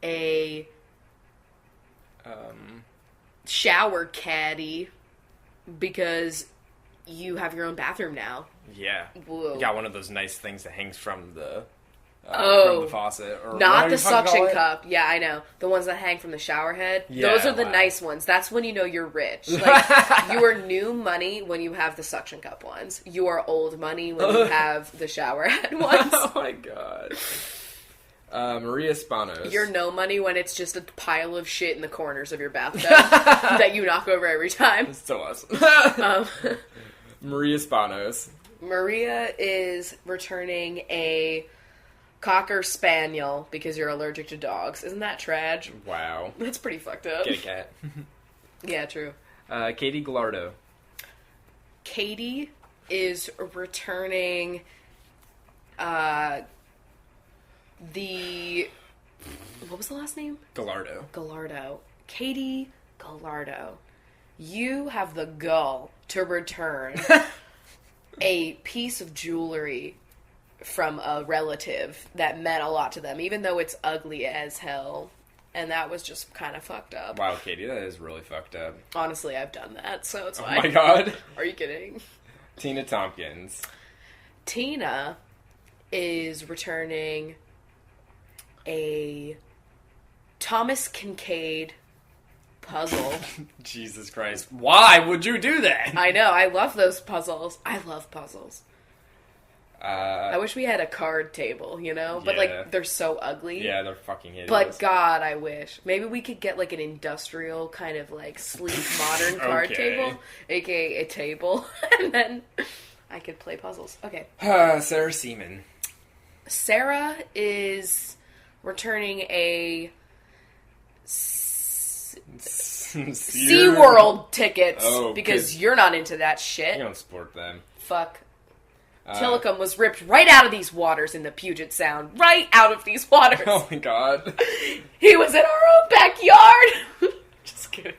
a shower caddy because you have your own bathroom now. Yeah. Whoa. You got one of those nice things that hangs from the faucet. Or not the suction cup. Yeah, I know. The ones that hang from the shower head. Yeah, those are the nice ones. That's when you know you're rich. Like, you are new money when you have the suction cup ones. You are old money when you have the shower head ones. Oh my god. Maria Spanos. You're no money when it's just a pile of shit in the corners of your bathtub that you knock over every time. That's so awesome. Maria Spanos. Maria is returning a Cocker Spaniel because you're allergic to dogs. Isn't that trad? Wow. That's pretty fucked up. Get a cat. Yeah, true. Katie Gallardo. Katie is returning what was the last name? Gallardo. Katie Gallardo. You have the gall to return a piece of jewelry from a relative that meant a lot to them, even though it's ugly as hell. And that was just kind of fucked up. Wow, Katie, that is really fucked up. Honestly, I've done that, so it's fine. Oh my god. Are you kidding? Tina Tompkins. Tina is returning a Thomas Kincaid puzzle. Jesus Christ. Why would you do that? I know, I love those puzzles. I love puzzles. I wish we had a card table, you know? But, like, they're so ugly. Yeah, they're fucking hideous. But, God, I wish. Maybe we could get, like, an industrial kind of, like, sleek, modern card table. A.k.a. a table. And then I could play puzzles. Okay. Sarah Seaman. Sarah is returning a SeaWorld tickets because you're not into that shit. You don't support them. Fuck. Tillicum was ripped right out of these waters in the Puget Sound. Right out of these waters. Oh my god. He was in our own backyard. Just kidding.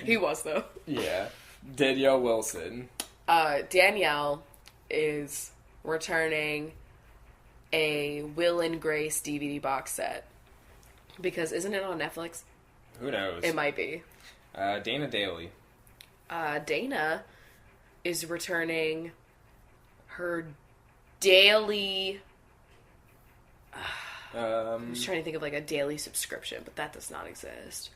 He was, though. Yeah. Danielle Wilson. Danielle is returning a Will and Grace DVD box set. Because isn't it on Netflix? Who knows? It might be. Dana Daly. Dana is returning her daily... I was trying to think of like a daily subscription, but that does not exist.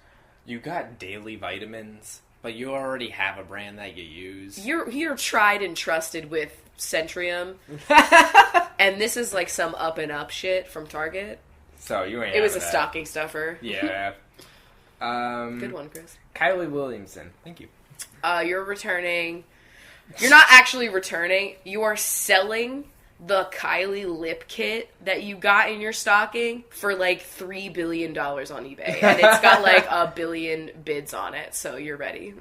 You got daily vitamins, but you already have a brand that you use. You're tried and trusted with Centrium. And this is like some up and up shit from Target. So you ain't It was a that. stocking stuffer. Yeah. Good one, Chris. Kylie Williamson. Thank you. You're returning... You're not actually returning. You are selling the Kylie lip kit that you got in your stocking for like $3 billion on eBay. And it's got like 1 billion bids on it, so you're ready.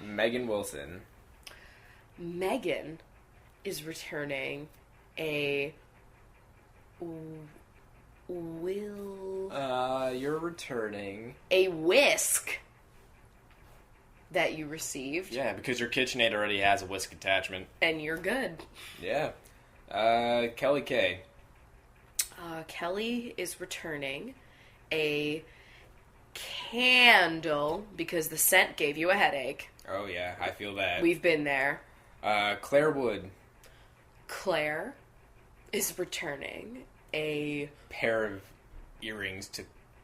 Megan Wilson. Megan is returning a... You're returning... a whisk that you received. Yeah, because your KitchenAid already has a whisk attachment. And you're good. Yeah. Kelly K. Kelly is returning a Candle, because the scent gave you a headache. Oh, yeah, I feel that. We've been there. Claire Wood. Claire is returning a pair of earrings to...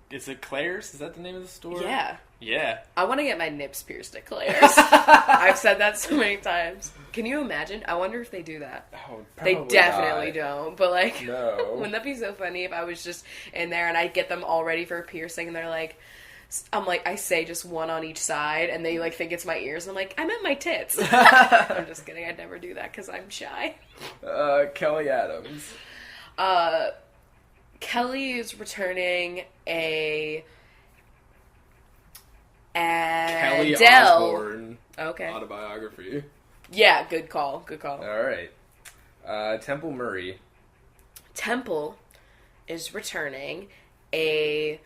Is it Claire's? Is that the name of the store? Yeah. Yeah. I want to get my nips pierced at Claire's. I've said that so many times. Can you imagine? I wonder if they do that. Oh, they definitely don't. But, like, no. Wouldn't that be so funny if I was just in there and I get them all ready for a piercing and they're like... I'm like, I say just one on each side, and they, like, think it's my ears, and I'm like, I meant my tits. I'm just kidding, I'd never do that, because I'm shy. Kelly Adams. Kelly is returning a... Kelly Adele. Osbourne. Okay. Autobiography. Yeah, good call, good call. Alright. Temple Murray. Temple is returning a...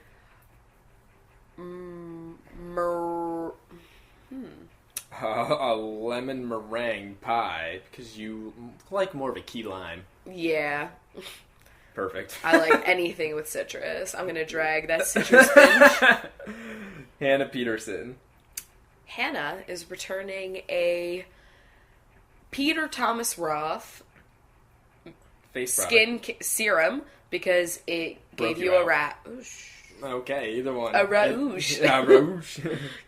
A lemon meringue pie, because you like more of a key lime. Yeah. Perfect. I like anything with citrus. I'm gonna drag that citrus binge. Hannah Peterson. Hannah is returning a Peter Thomas Roth Face skin serum because it Broke gave you you a out. rouge. Okay, either one. A rouge. A rouge.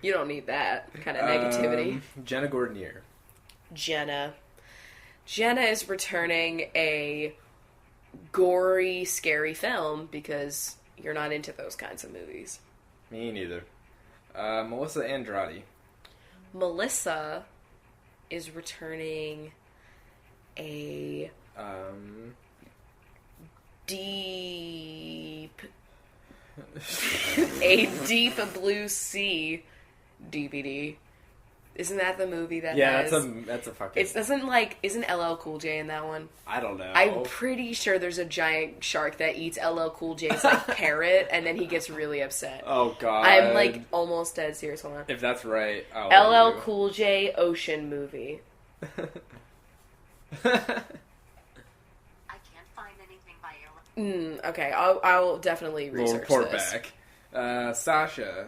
You don't need that kind of negativity. Jenna Gordonier. Jenna is returning a gory, scary film because you're not into those kinds of movies. Me neither. Melissa Andrade. Melissa is returning a deep blue sea DVD. Isn't that the movie that has... that's a fucking... Isn't LL Cool J in that one? I don't know. I'm pretty sure there's a giant shark that eats LL Cool J's, like, parrot, and then he gets really upset. Oh, God. I'm, like, almost dead serious. Hold on. If that's right, LL Cool J ocean movie. I can't find anything by your... Okay, I'll definitely research We'll report this. back. Sasha.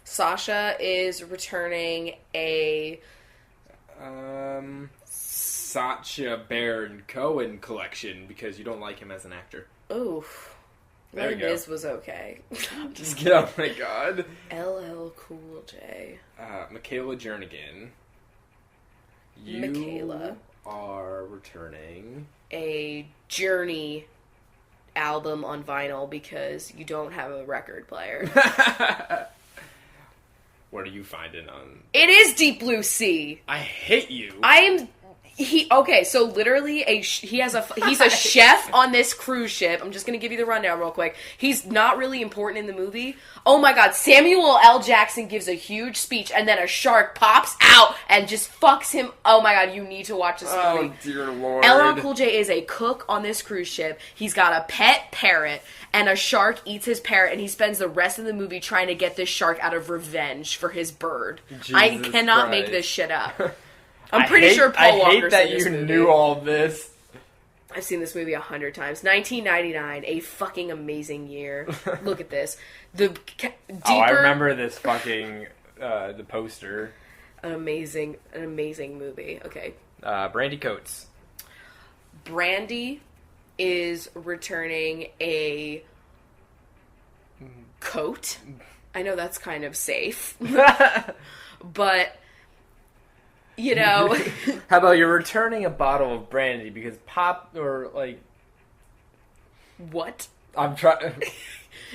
Sasha is returning a... Sacha Baron Cohen collection because you don't like him as an actor. Oof. There you go. Liz was okay. Just get oh my god. LL Cool J. Michaela Jernigan. You Michaela. are returning A Journey album on vinyl because you don't have a record player. What are you finding on? It is Deep Blue Sea. I hate you. Okay, so literally he's a chef on this cruise ship. I'm just gonna give you the rundown real quick. He's not really important in the movie. Oh my god, Samuel L. Jackson gives a huge speech and then a shark pops out and just fucks him. Oh my god, you need to watch this movie. Oh dear lord. LL Cool J is a cook on this cruise ship. He's got a pet parrot and a shark eats his parrot and he spends the rest of the movie trying to get this shark out of revenge for his bird. I cannot make this shit up. I'm pretty sure Paul Walker's in this movie. I hate that you knew all this. I've seen this movie 100 times. 1999, a fucking amazing year. Look at this. I remember this fucking the poster. An amazing movie. Okay. Brandy Coates. Brandy is returning a coat. I know that's kind of safe, but. You know. How about you're returning a bottle of brandy because What? I'm trying.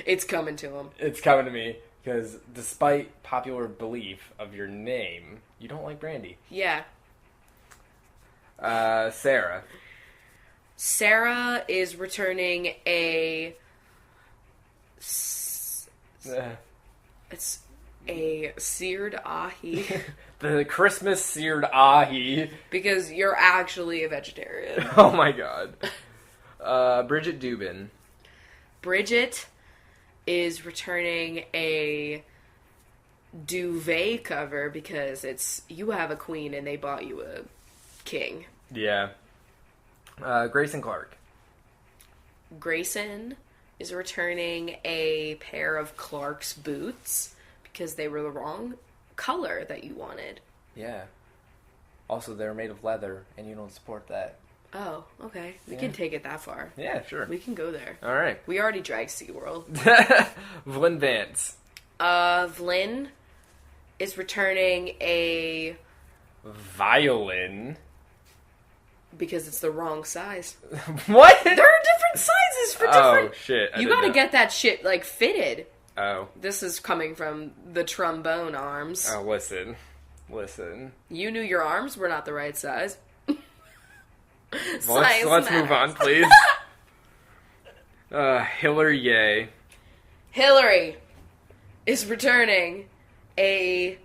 It's coming to him. It's coming to me because despite popular belief of your name, you don't like brandy. Yeah. Sarah. Sarah is returning a... It's a seared ahi. The Christmas seared ahi. Because you're actually a vegetarian. Oh my god. Bridget Dubin. Bridget is returning a duvet cover because it's you have a queen and they bought you a king. Yeah. Grayson Clark. Grayson is returning a pair of Clark's boots because they were the wrong color that you wanted. Yeah. Also, they're made of leather, and you don't support that. Oh, okay. We can take it that far. Yeah, sure. We can go there. All right. We already dragged SeaWorld. Vlyn Vance. Vlyn is returning a... Violin. Because it's the wrong size. What? There are different sizes for different... Oh, shit. You gotta get that shit, like, fitted. Oh. This is coming from the trombone arms. Oh, listen. You knew your arms were not the right size. Let's move on, please. Hillary. Hillary is returning a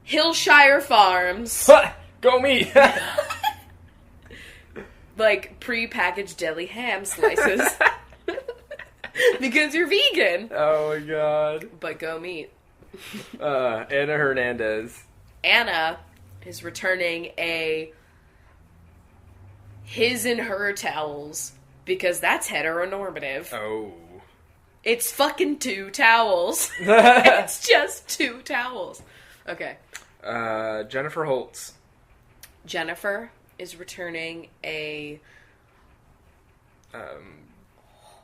Hillshire Farms Go me! like pre-packaged deli ham slices because you're vegan. Oh my god. But go meat. Anna Hernandez. Anna is returning a his and her towels because that's heteronormative. Oh. It's fucking 2 towels. It's just 2 towels. Okay. Jennifer Holtz. Jennifer is returning a...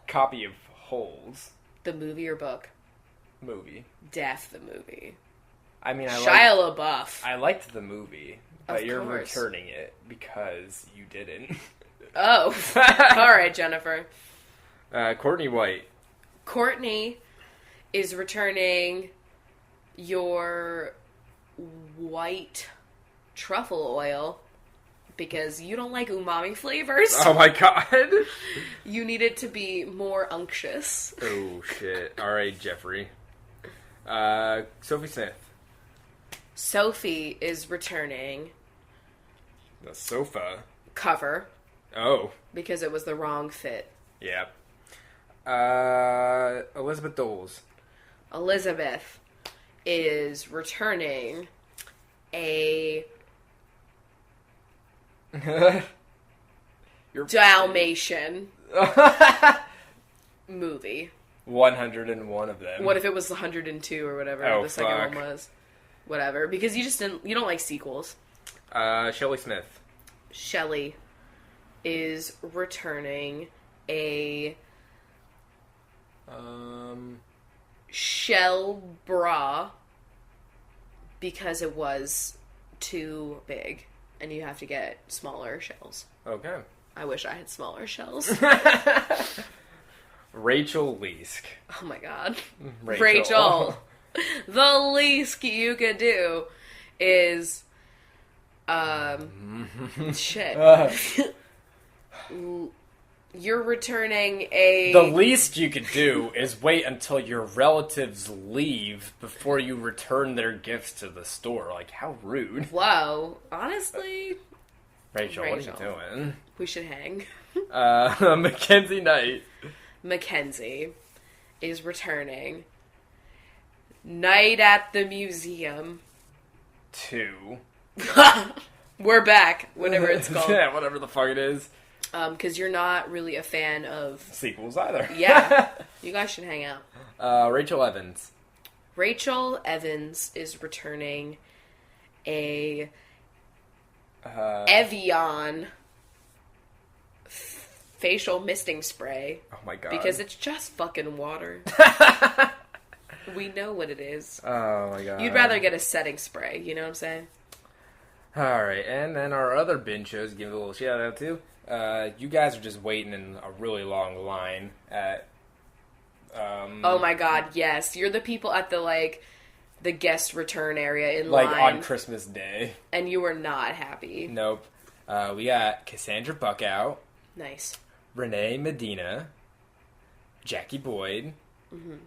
Copy of Holes. The movie or book? Movie. Death the movie. I mean, Shia LaBeouf. I liked the movie, but Of you're course. returning it because you didn't. Oh. Alright, Jennifer. Courtney White. Courtney is returning your white truffle oil because you don't like umami flavors. Oh my god. You need it to be more unctuous. Oh shit. Alright, Jeffrey. Sophie Smith. Sophie is returning The sofa. cover Oh. because it was the wrong fit. Yeah. Elizabeth Doles. Elizabeth is returning a Dalmatian movie. 101 of them. What if it was 102 or whatever Oh, the second fuck. one was? Whatever, because you don't like sequels. Shelley Smith. Shelley is returning a shell bra because it was too big and you have to get smaller shells. Okay. I wish I had smaller shells. Rachel Leask. Oh my god. Rachel. The least you could do is shit. You're returning a... The least you could do is wait until your relatives leave before you return their gifts to the store. Like, how rude. Whoa. Honestly, Rachel, what are Rachel. you doing? we should hang. Mackenzie Knight. Mackenzie is returning Night at the Museum. 2. We're back, whatever it's called. Yeah, whatever the fuck it is. Because you're not really a fan of... Sequels either. Yeah. You guys should hang out. Rachel Evans. Rachel Evans is returning a Evian facial misting spray. Oh my god. Because it's just fucking water. We know what it is. Oh my god. You'd rather get a setting spray, you know what I'm saying? Alright, and then our other binge shows, give a little shout out to. You guys are just waiting in a really long line at... Oh my god, yes. You're the people at the guest return area in like line. on Christmas Day. And you were not happy. Nope. We got Cassandra Buckout, Nice. Renee Medina, Jackie Boyd,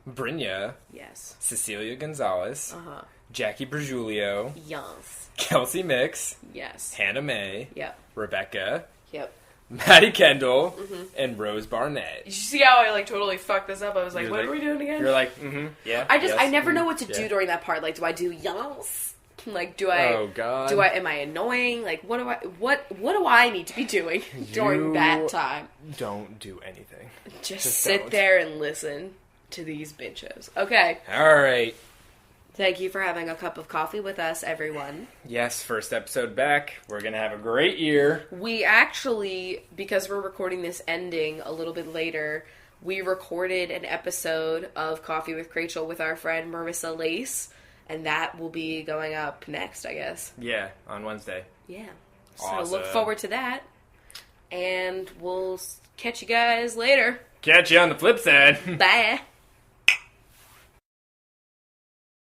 Brynja, Yes. Cecilia Gonzalez, Uh-huh. Jackie Bergiulio, Yes. Kelsey Mix, Yes. Hannah May, Yep. Rebecca, Yep. Maddie Kendall, and Rose Barnett. Did you see how I totally fucked this up? I was like, You're what like- are we doing again? You're like, yeah. I yes, never know what to yeah. do during that part. Like, do I do yes? Like, Oh God. am I annoying? Like, what do I need to be doing during that time? Don't do anything. Just sit don't. there and listen to these bitches. Okay. All right. Thank you for having a cup of coffee with us, everyone. Yes, first episode back. We're gonna have a great year. We actually, because we're recording this ending a little bit later, we recorded an episode of Coffee with Crachel with our friend Marissa Lace, and that will be going up next, I guess. Yeah, on Wednesday. Yeah. So Awesome. look forward to that, and we'll catch you guys later. Catch you on the flip side. Bye.